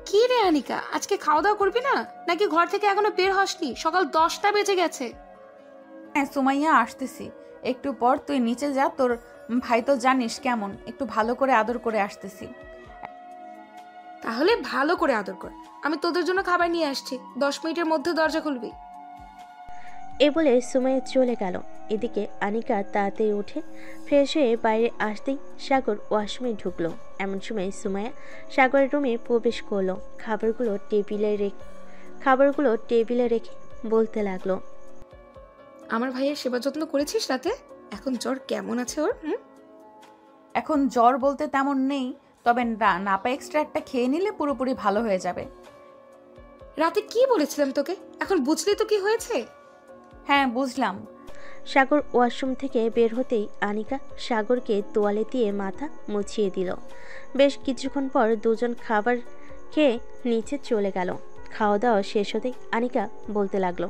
কি রে আনিকা, আজকে খাওয়া দাওয়া করবি না নাকি ঘর থেকে এখনো বের হসনি? সকাল 10টা বেজে গেছে। হ্যাঁ সুমাইয়া, আসতেছি একটু পর। তুই নিচে যা, তোর ভাই তো জানিস কেমন, একটু ভালো করে আদর করে আসতেছি। তাহলে ভালো করে আদর কর, আমি তোদের জন্য খাবার নিয়ে আসছি। 10 মিনিটের মধ্যে দরজা খুলবি। এ বলে সুমাইয়া চলে গেল। এদিকে আনিকা তাড়াতাড়ি উঠে ফ্রেশ হয়ে বাইরে আসতেই সাগর ওয়াশরুমে ঢুকলো। এমন সময় সুমাইয়া সাগরের রুমে প্রবেশ করলো। খাবারগুলো টেবিলে রেখে বলতে লাগলো, আমার ভাইয়ের সেবা যত্ন করেছিস রাতে? এখন জ্বর কেমন আছে ওর? এখন জ্বর বলতে তেমন নেই, তবে নাপা এক্সট্রা একটা খেয়ে নিলে পুরোপুরি ভালো হয়ে যাবে। রাতে কি বলেছিলাম তোকে, এখন বুঝলি তো কি হয়েছে? হ্যাঁ বুঝলাম। সাগর ওয়াশরুম থেকে বের হতেই আনিকা সাগরকে তোয়ালে দিয়ে মাথা মুছিয়ে দিল। বেশ কিছুক্ষণ পর দুজন খাবার খেয়ে নিচে চলে গেল। খাওয়া দাওয়া শেষ হতেই আনিকা বলতে লাগলো,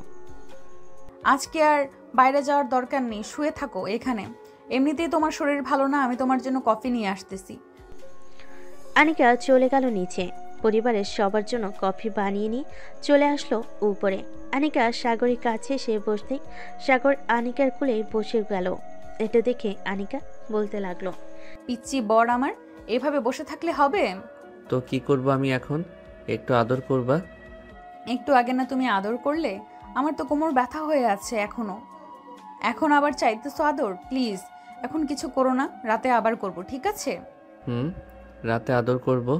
আজকে আর বাইরে যাওয়ার দরকার নেই, শুয়ে থাকো এখানে। এমনিতেই তোমার শরীর ভালো না, আমি তোমার জন্য কফি নিয়ে আসতেছি। আনিকা চলে গেল নিচে। পরিবারের সবার জন্য কফি বানিয়ে নিয়ে চলে আসলো উপরে। আনিকা সাগরের কাছে এসে বসতেই সাগর আনিকার কোলে বসে গেল। এটা দেখে আনিকা বলতে লাগলো, পিচ্চি বর আমার, এভাবে বসে থাকলে হবে? তো কি করব আমি এখন? একটু আদর করবা? একটু আগে না তুমি আদর করলে? আমার তো কোমর ব্যথা হয়ে আছে এখনো, এখন আবার চাইতেছো আদর? প্লিজ এখন কিছু করো না, রাতে আবার করব, ঠিক আছে? রাতে আদর করব।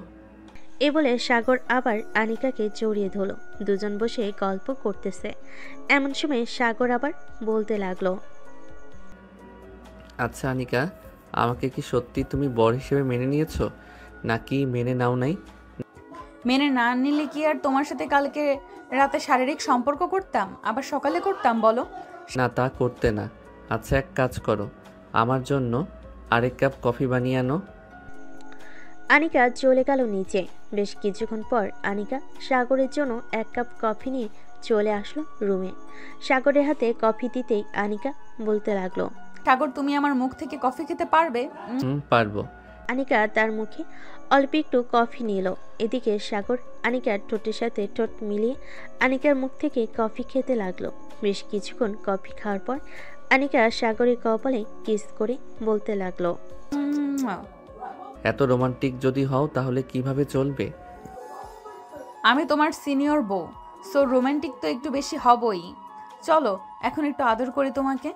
এ বলে সাগর আবার আনিকাকে জড়িয়ে ধরল। দুজন বসে গল্প করতেছে। এমন সময় সাগর আবার বলতে লাগলো, আচ্ছা আনিকা, আমাকে কি সত্যি তুমি বর হিসেবে মেনে নিয়েছো নাকি মেনে নাও নাই? মেনে না নিলে কি আর তোমার সাথে কালকে রাতে শারীরিক সম্পর্ক করতাম, আবার সকালে করতাম বলো? না, তা করতে না। আচ্ছা এক কাজ করো, আমার জন্য আরেক কাপ কফি বানিয়ে আনো। আনিকা চলে গেল নিচে। বেশ কিছুক্ষণ পর আনিকা সাগরের জন্য 1 কাপ কফি নিয়ে চলে আসলো রুমে। সাগরের হাতে কফি দিতেই আনিকা বলতে লাগলো, সাগর তুমি আমার মুখ থেকে কফি খেতে পারবে? পারবো। আনিকা তার মুখে অল্প একটু কফি নিল। এদিকে সাগর আনিকার ঠোঁটের সাথে ঠোঁট মিলিয়ে আনিকার মুখ থেকে কফি খেতে লাগলো। বেশ কিছুক্ষণ কফি খাওয়ার পর আনিকা সাগরের কপালে কিস করে বলতে লাগলো, এত রোমান্টিক যদি হও তাহলে কিভাবে চলবে? আমি তোমার সিনিয়র বউ, সো রোমান্টিক তো একটু বেশি হবই। চলো এখন একটু আদর করি তোমাকে।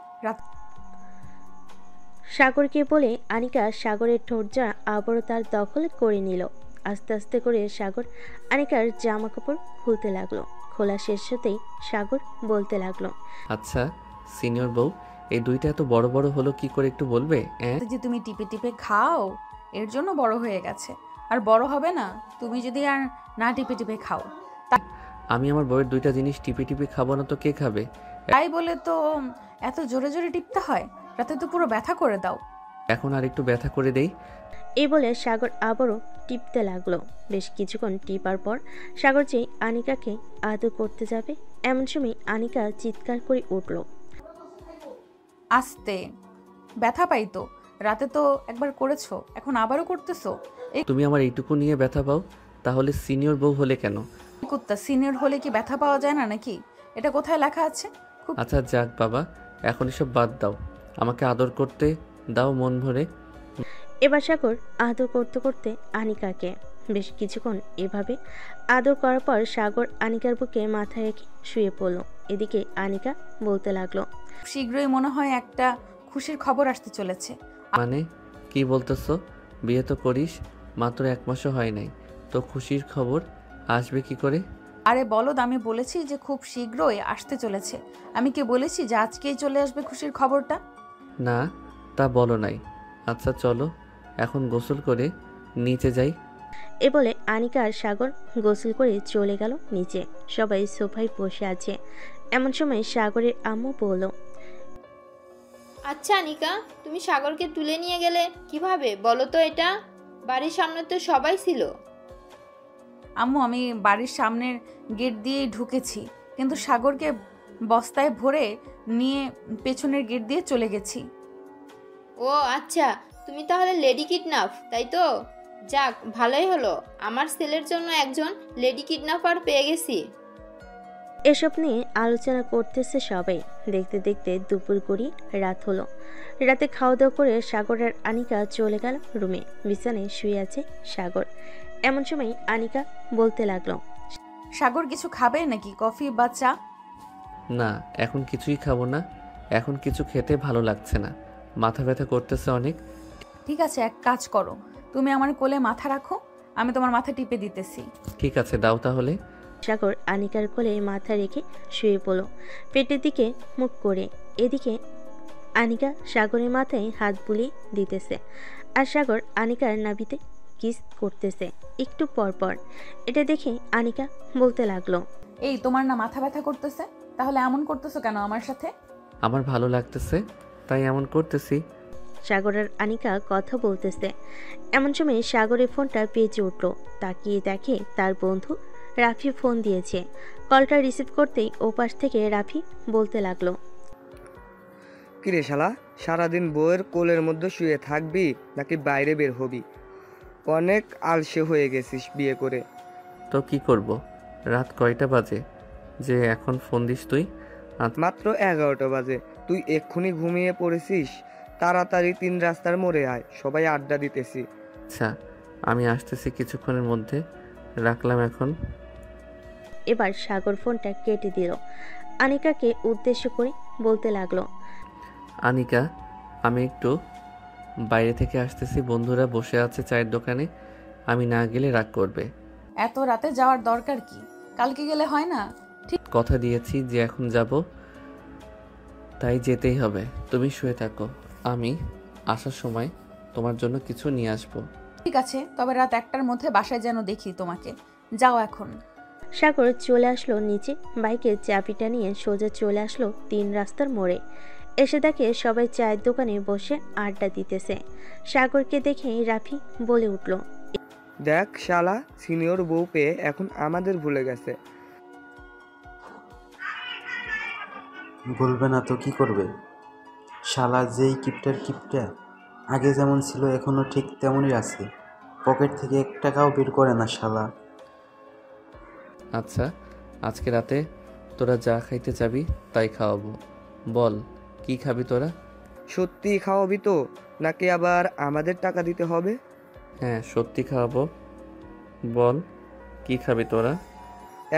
সাগরকে বলে আনিকা সাগরের ঠোঁটজা আবারও তার দখল করে নিল। আস্তে আস্তে করে সাগর আনিকার জামা কাপড় খুলতে লাগলো। খোলা শেষ হতেই সাগর বলতে লাগলো, আচ্ছা সিনিয়র বউ, এই দুইটা এত বড় বড় হলো কি করে একটু বলবে? যে তুমি টিপে টিপে খাও এর জন্য বড় হয়ে গেছে, আর বড় হবে না তুমি যদি আর না টিপে টিপে খাও। আমি আমার বউয়ের দুইটা জিনিস টিপে টিপে খাবো না তো কে খাবে? তাই বলে তো এত জোরে জোরে টিপতে হয়? রাতে তো পুরো ব্যথা করে দাও। এখন আর একটু ব্যথা করে দেই। এই বলে সাগর আবারও টিপতে লাগলো। বেশ কিছুক্ষণ টিপার পর সাগর যে আনিকাকে আদর করতে যাবে, এমন সময় আনিকা চিৎকার করে উঠল, আস্তে, ব্যথা পাই তো, রাতে তো একবার করেছো, এখন আবারও করতেছো। তুমি আমার এইটুকু নিয়ে ব্যথা পাও, তাহলে সিনিয়র বউ হলে কেন? কুত্তা, সিনিয়র হলে কি ব্যথা পাওয়া যায় না নাকি? এটা কোথায় লেখা আছে? আচ্ছা যাক বাবা, এখন এসব বাদ দাও, আমাকে আদর করতে দাও মন ভরে। এবার সাগর আদর করতে করতে আনিকাকে বেশ কিছুক্ষণ এভাবে আদর করার পর সাগর আনিকার বুকে মাথা রেখে শুয়ে পড়ল। এদিকে আনিকা বলতে লাগলো, শীঘ্রই মনে হয় একটা খুশির খবর আসতে চলেছে। মানে কি বলতেছো? বিয়ে তো করিস, মাত্র 1 মাসও হয় নাই, তো খুশির খবর আসবে কি করে? আরে বলদ, আমি বলেছি যে খুব শীঘ্রই আসতে চলেছে। আমি কি বলেছি যে আজকেই চলে আসবে খুশির খবরটা? না, তা বলো নাই। আচ্ছা চলো এখন গোসল করে নিচে যাই। এ বলে আনিকা আর সাগর গোসল করে চলে গেল নিচে। সবাই সোফায় বসে আছে। এমন সময় সাগরের আম্মু বলল, আচ্ছা আনিকা, তুমি সাগরকে তুলে নিয়ে গেলে কিভাবে বলো তো? এটা বাড়ির সামনে তো সবাই ছিল। আম্মু, আমি বাড়ির সামনের গেট দিয়েই ঢুকেছি, কিন্তু সাগরকে বস্তায় ভরে নিয়ে পেছনের গেট দিয়ে চলে গেছি। ও আচ্ছা, তুমি তাহলে লেডি কিডন্যাপ, তাই তো? যাক, ভালোই হলো, আমার ছেলের জন্য একজন লেডি কিডন্যাপার পেয়ে গেছি। এসব নিয়ে আলোচনা করতেছে সবাই। দেখতে দেখতে দুপুর গড়িয়ে রাত হলো। রাতে খাওয়া দাওয়া করে সাগর আর আনিকা চলে গেল রুমে। বিছানায় শুয়ে আছে সাগর। এমন সময় আনিকা বলতে লাগলো, সাগর কিছু খাবে নাকি, কফি বা চা? না, এখন কিছুই খাবো না। এখন কিছু খেতে ভালো লাগছে না, মাথা ব্যথা করতেছে অনেক। ঠিক আছে, এক কাজ করো, তুমি আমার কোলে মাথা রাখো, আমি তোমার মাথা টিপে দিতেছি। ঠিক আছে, দাও তাহলে। সাগর আনিকার কোলে মাথা রেখে শুয়ে পড়ল, পেটের দিকে মুখ করে। এদিকে আনিকা সাগরের মাথায় হাত বুলিয়ে দিতেছে, আর সাগর আনিকার নাভিতে কিস করতেছে একটু পর পর। এটা দেখে আনিকা বলতে লাগলো, এই তোমার না মাথা ব্যথা করতেছে, তাহলে এমন করতেছো কেন আমার সাথে? আমার ভালো লাগতেছে তাই এমন করতেছি। সাগর আর আনিকা কথা বলতেছে। এমন সময় সাগরের ফোনটা বেজে উঠল। তাকিয়ে দেখে তার বন্ধু রাফি ফোন দিয়েছে। কলটা রিসিভ করতেই ওপাশ থেকে রাফি বলতে লাগলো, কিরে শালা, সারাদিন বউয়ের কোলের মধ্যে শুয়ে থাকবি নাকি বাইরে বের হবি? অনেক আলসে হয়ে গেছিস বিয়ে করে। তো কি করব, রাত কয়টা বাজে যে এখন ফোন দিস তুই? মাত্র 11টা বাজে, তুই এক্ষুনি ঘুমিয়ে পড়েছিস? তাড়াতাড়ি 3 রাস্তার মোড়ে আয়, সবাই আড্ডা দিতেছি। আচ্ছা, আমি আসতেছি কিছুক্ষণের মধ্যে, রাখলাম এখন। এবার সাগর ফোনটা কেটে দিল। আনিকাকে উদ্দেশ্য করে বলতে লাগলো, আনিকা, আমি একটু বাইরে থেকে আসতেছি, বন্ধুরা বসে আছে চায়ের দোকানে, আমি না গেলে রাগ করবে। এত রাতে যাওয়ার দরকার কি, কালকে গেলে হয় না? ঠিক কথা দিয়েছি যে এখন যাব, তাই যেতেই হবে। তুমি শুয়ে থাকো, আমি আসার সময় তোমার জন্য কিছু নিয়ে আসবো। ঠিক আছে, তবে রাত 1টার মধ্যে বাসায় যেন দেখি তোমাকে। যাও এখন। সাগর চলে আসলো নিচে, বাইকের চাবিটা নিয়ে সোজা চলে আসলো 3 রাস্তার মোড়ে। এসে দেখে সবাই চায়ের দোকানে বসে আড্ডা দিতেছে। সাগরকে দেখে রাফি বলে উঠল, দেখ শালা, সিনিয়র বউ পেয়ে এখন আমাদের ভুলে গেছে। বলবে না তো কি করবে? শালা যেই কিপটার কিপটা, আগে যেমন ছিল এখনো ঠিক তেমনই আছে, পকেট থেকে 1 টাকাও বের করে না শালা। আচ্ছা, আজকে রাতে তোরা যা খাইতে চাবি তাই খাওয়াবো। বল, কি খাবি তোরা? সত্যি খাওয়াবি তো, নাকি আবার আমাদের টাকা দিতে হবে? হ্যাঁ, সত্যি খাওয়াবো। বল, কি খাবি তোরা?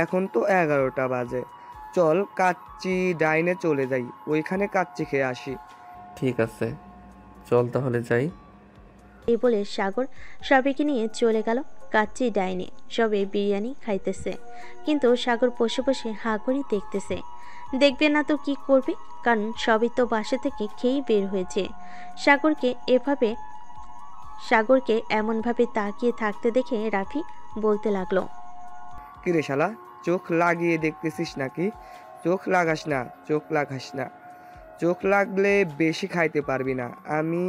এখন তো 11টা বাজে, চল কাচ্চি ডাইনে চলে যাই, ওইখানে কাচ্চি খেয়ে আসি। ঠিক আছে, চল তাহলে যাই। এই বলে সাগর সবাইকে নিয়ে চলে গেল কাচ্চি ডাইনে। সবে বিরিয়ানি খাইতেছে, কিন্তু সাগর বসে বসে হাঁ করে দেখতেছে। দেখবে না তো কি করবে, কারণ সবই তো বাসা থেকে খেয়েই বের হয়েছে। সাগরকে এমনভাবে তাকিয়ে থাকতে দেখে রাফি বলতে লাগলো, কিরে শালা, চোখ লাগিয়ে দেখতেছিস নাকি? চোখ লাগাস না, চোখ লাগাস না, চোখ লাগলে বেশি খাইতে পারবি না, আমি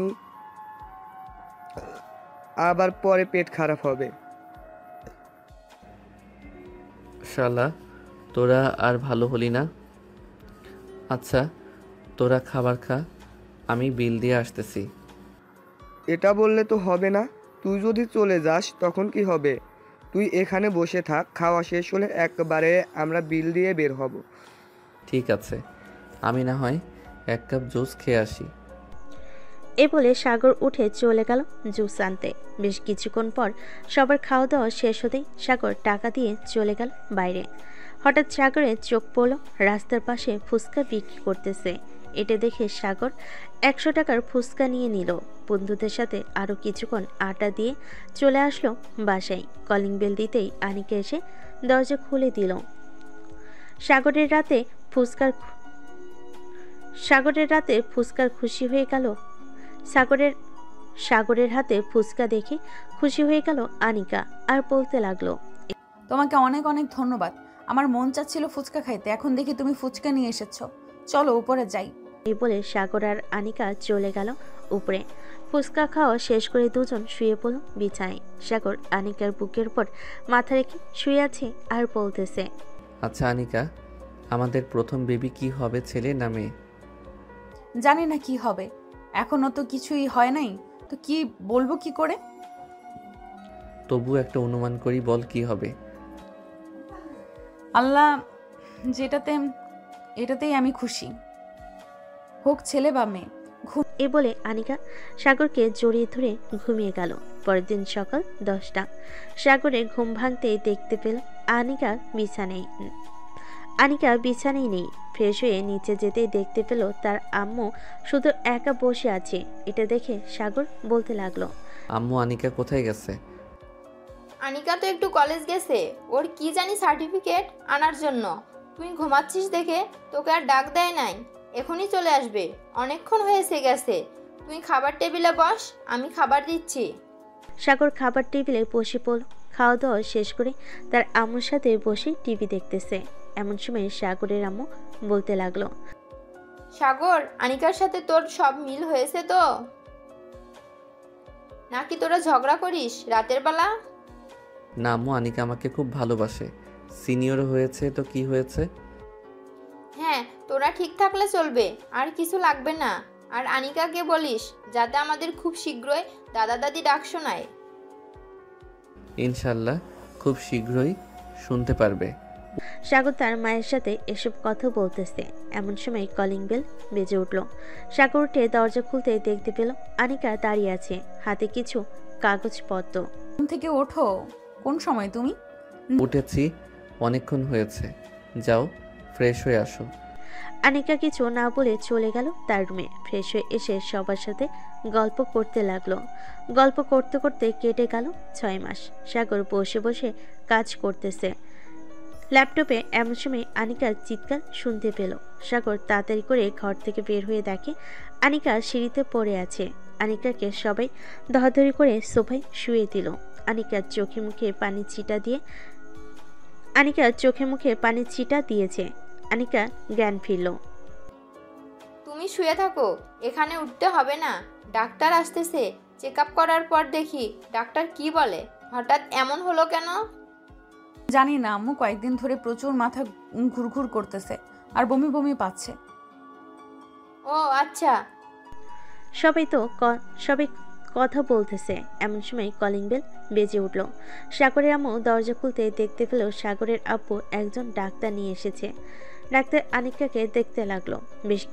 আবার পরে পেট খারাপ হবে। শালা, তোরা আর ভালো হলি না। আচ্ছা, তোরা খাবার খা, আমি বিল দিয়ে আসতেছি। এটা বললে তো হবে না, তুই যদি চলে যাস তখন কি হবে? তুই এখানে বসে থাক, খাওয়া শেষ হলে একবারে আমরা বিল দিয়ে বের হব। ঠিক আছে, আমি না হয় 1 কাপ জুস খেয়ে আসি। এ বলে সাগর উঠে চলে গেল জুস আনতে। বেশ কিছুক্ষণ পর সবার খাওয়া দাওয়া শেষ হতেই সাগর টাকা দিয়ে চলে গেল বাইরে। হঠাৎ সাগরের চোখ পড়ল রাস্তার পাশে ফুচকা বিক্রি করতেছে। এটা দেখে সাগর 100 টাকার ফুচকা নিয়ে নিল। বন্ধুদের সাথে আরও কিছুক্ষণ আড্ডা দিয়ে চলে আসলো বাসায়। কলিং বেল দিতেই আনিকা এসে দরজা খুলে দিল। সাগরের রাতে ফুচকার খুশি হয়ে গেল। সাগরের হাতে ফুচকা দেখে খুশি হয়ে গেল আনিকা আর বলতে লাগলো, তোমাকে অনেক অনেক ধন্যবাদ। আমার মন চাচ্ছিল ফুচকা খাইতে, এখন দেখি তুমি ফুচকা নিয়ে এসেছো। চলো উপরে যাই। এই বলে সাগর আর আনিকা চলে গেল উপরে। ফুচকা খাওয়া শেষ করে দুজন শুয়ে পড়ল বিছানায়। সাগর আনিকার বুকের উপর মাথা রেখে শুয়ে আছে আর বলতেছে, আচ্ছা আনিকা, আমাদের প্রথম বেবি কি হবে, ছেলে না মেয়ে? জানি না কি হবে, এখনো তো কিছুই হয় নাই, তো কি বলবো কি করে? তবু একটা অনুমান করি, বল কি হবে। আল্লাহ এটাতেই আমি খুশি, হোক ছেলে বা মেয়ে। এ বলে আনিকা সাগরকে জড়িয়ে ধরে ঘুমিয়ে গেল। পরের দিন সকাল 10টা। সাগরে ঘুম ভাঙতেই দেখতে পেল আনিকা বিছানায় নেই। ফ্রেশ হয়ে নিচে যেতেই দেখতে পেল তার আম্মু শুধু একা বসে আছে। এটা দেখে সাগর বলতে লাগলো, আম্মু আনিকা কোথায় গেছে? আনিকা তো একটু কলেজ গেছে, ওর কি জানি সার্টিফিকেট আনার জন্য। তুই ঘুমাচ্ছিস দেখে তোকে আর ডাক দেয় নাই, এখনই চলে আসবে, অনেকক্ষণ হয়েছে গেছে। তুই খাবার টেবিলে বস, আমি খাবার দিচ্ছি। সাগর খাবার টেবিলে বসে পড়ল। খাওয়া দাওয়া শেষ করে তার আম্মুর সাথে বসে টিভি দেখতেছে। এমন সময় সাগরের আম্মু বলতে লাগলো, সাগর, আনিকার সাথে তোর সব মিল হয়েছে তো? নাকি তোরা ঝগড়া করিস রাতের বেলা? না আম্মু, আনিকা আমাকে খুব ভালোবাসে। সিনিয়র হয়েছে তো কি হয়েছে? হ্যাঁ, তোরা ঠিক থাকলে চলবে, আর কিছু লাগবে না। আর আনিকাকে বলিস যাতে আমাদের খুব শীঘ্রই দাদা দাদি ডাক শোনায়। ইনশাল্লাহ খুব শীঘ্রই শুনতে পারবে। সাগর তার মায়ের সাথে এসব কথা বলতেছে। এমন সময় কলিং বেল বেজে উঠল। সাগর উঠে দরজা খুলতে দেখতে পেল আনিকা দাঁড়িয়ে আছে, হাতে কিছু কাগজপত্র। ঘুম থেকে ওঠো, কোন সময় তুমি? উঠেছি, অনেকক্ষণ হয়েছে, যাও ফ্রেশ হয়ে আসো। আনিকা কিছু না বলে চলে গেল তার রুমে। ফ্রেশ হয়ে এসে সবার সাথে গল্প করতে লাগলো। গল্প করতে করতে কেটে গেল 6 মাস। সাগর বসে বসে কাজ করতেছে ল্যাপটপে। এমন সময় আনিকার চিৎকার শুনতে পেল। সাগর তাড়াতাড়ি করে ঘর থেকে বের হয়ে দেখে আনিকা সিঁড়িতে পড়ে আছে। আনিকাকে সবাই ধরাধরি করে সোফায় শুয়ে দিল। আনিকার চোখে মুখে পানির ছিটা দিয়েছে। আনিকা জ্ঞান ফিরল। তুমি শুয়ে থাকো, এখানে উঠতে হবে না, ডাক্তার আসতেছে। চেক আপ করার পর দেখি ডাক্তার কি বলে। হঠাৎ এমন হলো কেন? জানি না আম্মু, কয়েকদিন ধরে প্রচুর মাথা ঘুরঘুর করতেছে আর বমি বমি পাচ্ছে। ও আচ্ছা। সবাই কথা বলতেছে। এমন সময় কলিং বেল বেজে উঠল। সাগরের আম্মু দরজা খুলতে দেখতে পেল সাগরের আব্বু একজন ডাক্তার নিয়ে এসেছে। ডাক্তার আনিকাকে দেখতে লাগলো। বেশ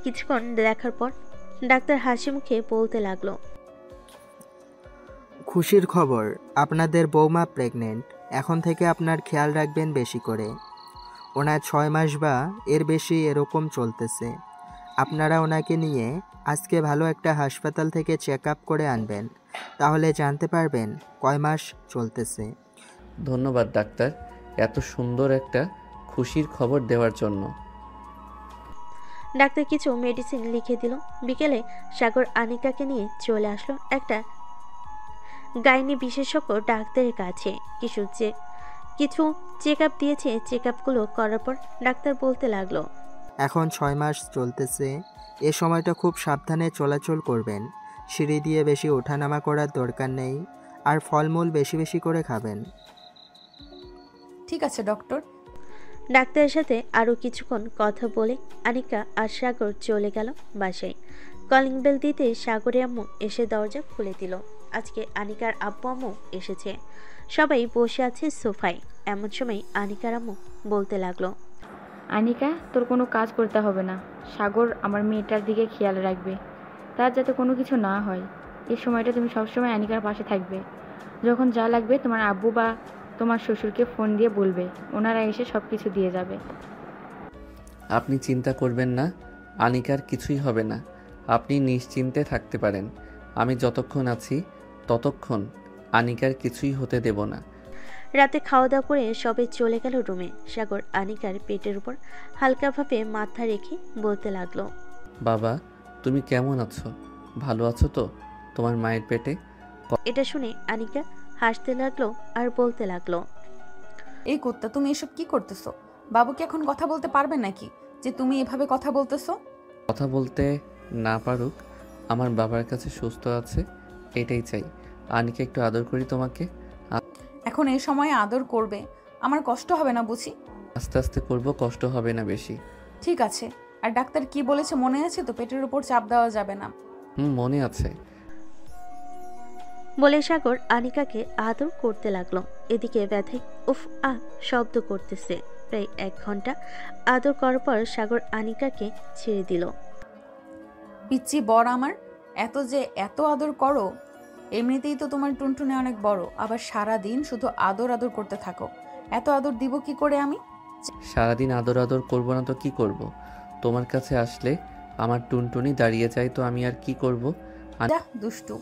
কিছুক্ষণ দেখার পর ডাক্তার হাসি মুখে বলতে লাগলো, খুশির খবর, আপনাদের বৌমা প্রেগনেন্ট। এখন থেকে আপনার খেয়াল রাখবেন বেশি করে। ওনার 6 মাস বা এর বেশি এরকম চলতেছে। আপনারা ওনাকে নিয়ে আজকে ভালো একটা হাসপাতাল থেকে চেক আপ করে আনবেন, তাহলে জানতে পারবেন কয় মাস চলতেছে। ধন্যবাদ ডাক্তার, এত সুন্দর একটা খুশির খবর দেওয়ার জন্য। ডাক্তার কিছু মেডিসিন লিখে দিল। বিকেলে সাগর আনিকাকে নিয়ে চলে আসলো একটা গাইনি বিশেষজ্ঞ ডাক্তারের কাছে। কিছু চেক আপ দিয়েছে। চেক আপগুলো করার পর ডাক্তার বলতে লাগলো, এখন 6 মাস চলতেছে। এ সময়টা খুব সাবধানে চলাচল করবেন। সিঁড়ি দিয়ে বেশি ওঠানামা করার দরকার নেই, আর ফলমূল বেশি বেশি করে খাবেন। ঠিক আছে ডক্টর। ডাক্তারের সাথে আরও কিছুক্ষণ কথা বলে আনিকা আর সাগর চলে গেল বাসায়। কলিং বেল দিতে সাগরের আম্মু এসে দরজা খুলে দিল। আজকে আনিকার আব্বু আম্মু এসেছে। সবাই বসে আছে সোফায়। এমন সময় আনিকার আম্মু বলতে লাগলো, আনিকা, তোর কোনো কাজ করতে হবে না। সাগর আমার মেয়েটার দিকে খেয়াল রাখবে, তার যাতে কোনো কিছু না হয়। এই সময়টা তুমি সবসময় আনিকার পাশে থাকবে। যখন যা লাগবে তোমার আব্বু বা তোমার শ্বশুরকে ফোন দিয়ে বলবে, ওনারা এসে সব কিছু দিয়ে যাবে। আপনি চিন্তা করবেন না, আনিকার কিছুই হবে না। আপনি নিশ্চিন্তে থাকতে পারেন। আমি যতক্ষণ আছি ততক্ষণ আনিকার কিছুই হতে দেব না। রাতে খাওয়া দাওয়া করে সবাই চলে গেল রুমে। সাগর আনিকার পেটের উপর হালকাভাবে মাথা রেখে বলতে লাগলো, বাবা তুমি কেমন আছো? ভালো আছো তো তোমার মায়ের পেটে? এটা শুনে আনিকা হাসতে লাগলো আর বলতে লাগলো, এই কুত্তা, তুমি এসব কি করতেছো? বাবু কি এখন কথা বলতে পারবে নাকি যে তুমি এভাবে কথা বলতেছো? কথা বলতে না পারুক, আমার বাবার কাছে সুস্থ আছে, এটাই চাই। আনিকা একটু আদর করি তোমাকে। এখন এই সময়ে আদর করবে, আমার কষ্ট হবে না বুঝি? আস্তে আস্তে করব, কষ্ট হবে না বেশি। ঠিক আছে। আর ডাক্তার কি বলেছে মনে আছে তো? পেটের উপর চাপ দেওয়া যাবে না। মনে আছে। বলে সাগর আনিকাকে আদর করতে লাগলো। এদিকে ব্যথায় উফ আহ শব্দ করতেছে। প্রায় 1 ঘন্টা আদর করার পর সাগর আনিকাকে ছেড়ে দিল। পিচ্ছি বর আমার, এত আদর করো? এমনিতেই তো তোমার টুনটুনে অনেক বড়, আবার সারা দিন শুধু আদর আদর করতে থাকো। এত আদর দিব কি করে আমি? সারাদিন আদর আদর করবো না তো কি করব? তোমার কাছে আসলে আমার টুনটুনি দাঁড়িয়ে যায়, তো আমি আর কি করব? যা দুষ্টু।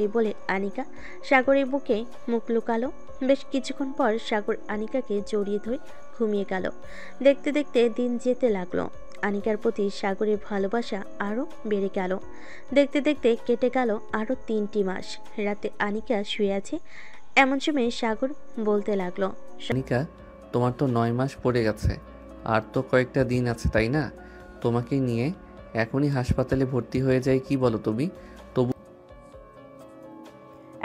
এই বলে আনিকা সাগরের বুকে মুখ লুকালো। বেশ কিছুক্ষণ পর সাগর আনিকাকে জড়িয়ে ধরে ঘুমিয়ে গেল। দেখতে দেখতে দিন যেতে লাগলো। আনিকার প্রতি সাগরের ভালোবাসা আরও বেড়ে গেল। দেখতে দেখতে কেটে গেল আরও 3টি মাস। রাতে আনিকা শুয়ে আছে, এমন সময় সাগর বলতে লাগলো, আনিকা, তোমার তো 9 মাস পড়ে গেছে, আর তো কয়েকটা দিন আছে তাই না? তোমাকে নিয়ে এখনই হাসপাতালে ভর্তি হয়ে যাই, কি বলো তুমি? তবু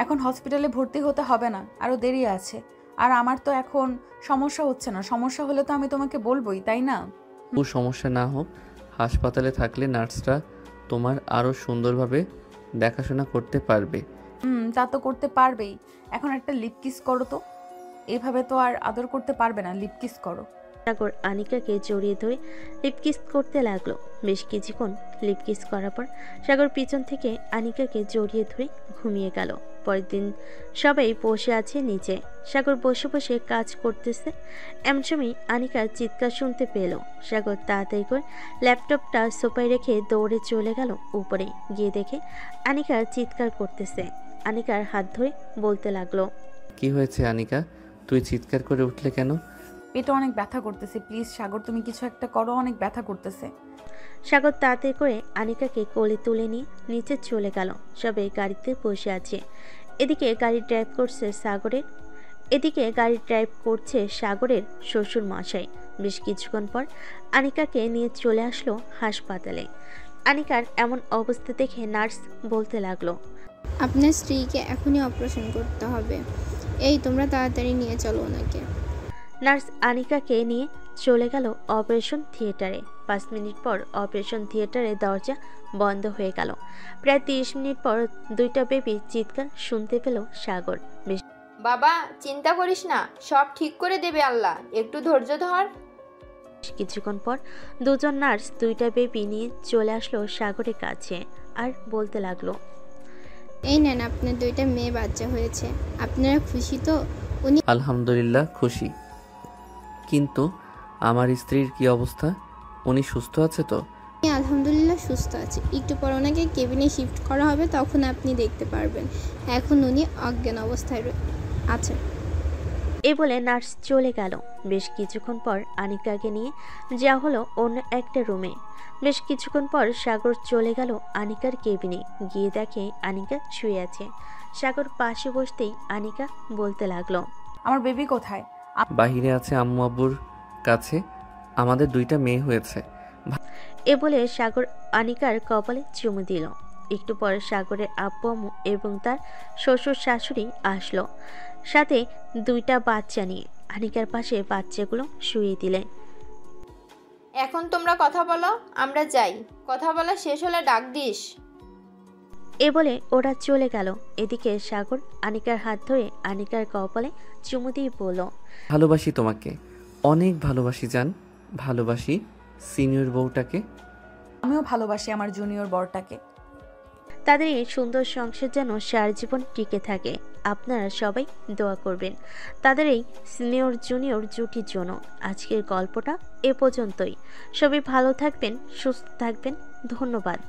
এখন হসপিটালে ভর্তি হতে হবে না, আরো দেরি আছে। আর আমার তো এখন সমস্যা হচ্ছে না, সমস্যা হলে তো আমি তোমাকে বলবোই, তাই না? সমস্যা না হোক, হাসপাতালে থাকলে নার্সরা তোমার আরো সুন্দরভাবে দেখাশোনা করতে পারবে। তা তো করতে পারবেই। এখন একটা লিপ কিস করো তো। এভাবে তো আর আদর করতে পারবে না, লিপ কিস করো। সাগর আনিকাকে জড়িয়ে ধরে লিপ কিস করতে লাগলো। বেশ কিছুক্ষণ লিপ কিস করার পর সাগর পিছন থেকে আনিকাকে জড়িয়ে ধরে ঘুমিয়ে গেল। পরের দিন সবাই বসে আছে নিচে। সাগর বসে বসে কাজ করতেছে। এমন সময় আনিকার চিৎকার শুনতে পেল। সাগর তাড়াতাড়ি করে ল্যাপটপটা সোফায় রেখে দৌড়ে চলে গেল উপরে। গিয়ে দেখে আনিকার চিৎকার করতেছে। আনিকার হাত ধরে বলতে লাগলো, কি হয়েছে আনিকা, তুই চিৎকার করে উঠলে কেন? পেটে অনেক ব্যথা করতেছে, প্লিজ সাগর তুমি কিছু একটা করো, অনেক ব্যথা করতেছে। সাগর তাড়াতাড়ি করে আনিকাকে কোলে তুলে নিয়ে নিচে চলে গেল। সবাই গাড়িতে বসে আছে। এদিকে গাড়ি ড্রাইভ করছে সাগরের শ্বশুর মশাই। বেশ কিছুক্ষণ পর আনিকাকে নিয়ে চলে আসলো হাসপাতালে। আনিকার এমন অবস্থা দেখে নার্স বলতে লাগলো, আপনার স্ত্রীকে এখনই অপারেশন করতে হবে, এই তোমরা তাড়াতাড়ি নিয়ে চলো ওনাকে। নার্স আনিকাকে নিয়ে চলে গেল অপারেশন থিয়েটারে। 5 মিনিট পর অপারেশন থিয়েটারের দরজা বন্ধ হয়ে গেল। প্রায় 30 মিনিট পর 2টা বেবি চিৎকার শুনতে পেল সাগর। বাবা, চিন্তা করিস না, সব ঠিক করে দেবে আল্লাহ, একটু ধৈর্য ধর। কিছুক্ষণ পর 2জন নার্স 2টা বেবি নিয়ে চলে আসলো সাগরের কাছে আর বলতে লাগলো, এই নেন, আপনার 2টা মেয়ে বাচ্চা হয়েছে, আপনারা খুশি তো? উনি আলহামদুলিল্লাহ খুশি, কিন্তু আমার স্ত্রীর কি অবস্থা? উনি সুস্থ আছে তো? আলহামদুলিল্লাহ সুস্থ আছে। একটু পর ওনাকে কেবিনে শিফট করা হবে, তখন আপনি দেখতে পারবেন। এখন উনি অজ্ঞান অবস্থায় আছেন। এই বলে নার্স চলে গেল। বেশ কিছুক্ষণ পর আনিকাকে নিয়ে যাওয়া হলো অন্য একটা রুমে। বেশ কিছুক্ষণ পর সাগর চলে গেল আনিকার কেবিনে। গিয়ে দেখে আনিকা শুয়ে আছে। সাগর পাশে বসতেই আনিকা বলতে লাগলো, আমার বেবি কোথায়? বাহিরে আছে আম্মু আব্বুর কাছে, আমাদের 2টা মেয়ে হয়েছে। এ বলে সাগর আনিকার কপালে চুমু দিল। একটু পর সাগরের আব্বু আম্মু এবং তার শ্বশুর শাশুড়ি আসলো, সাথে 2টা বাচ্চা নিয়ে। আনিকার পাশে বাচ্চাগুলো শুয়ে দিলে। এখন তোমরা কথা বলো, আমরা যাই, কথা বলা শেষ হলে ডাক দিস। এ বলে ওরা চলে গেল। এদিকে সাগর আনিকার হাত ধরে আনিকার কপালে চুমু দিয়ে বলল, ভালোবাসি তোমাকে, অনেক ভালোবাসি জান, ভালোবাসি সিনিয়র বউটাকে। আমিও ভালোবাসি আমার জুনিয়র বরটাকে। তাদের এই সুন্দর সংসার যেন সারা জীবন টিকে থাকে। আপনারা সবাই দোয়া করবেন তাদের এই সিনিয়র জুনিয়র জুটির জন্য। আজকের গল্পটা এ পর্যন্তই। সবাই ভালো থাকবেন, সুস্থ থাকবেন। ধন্যবাদ।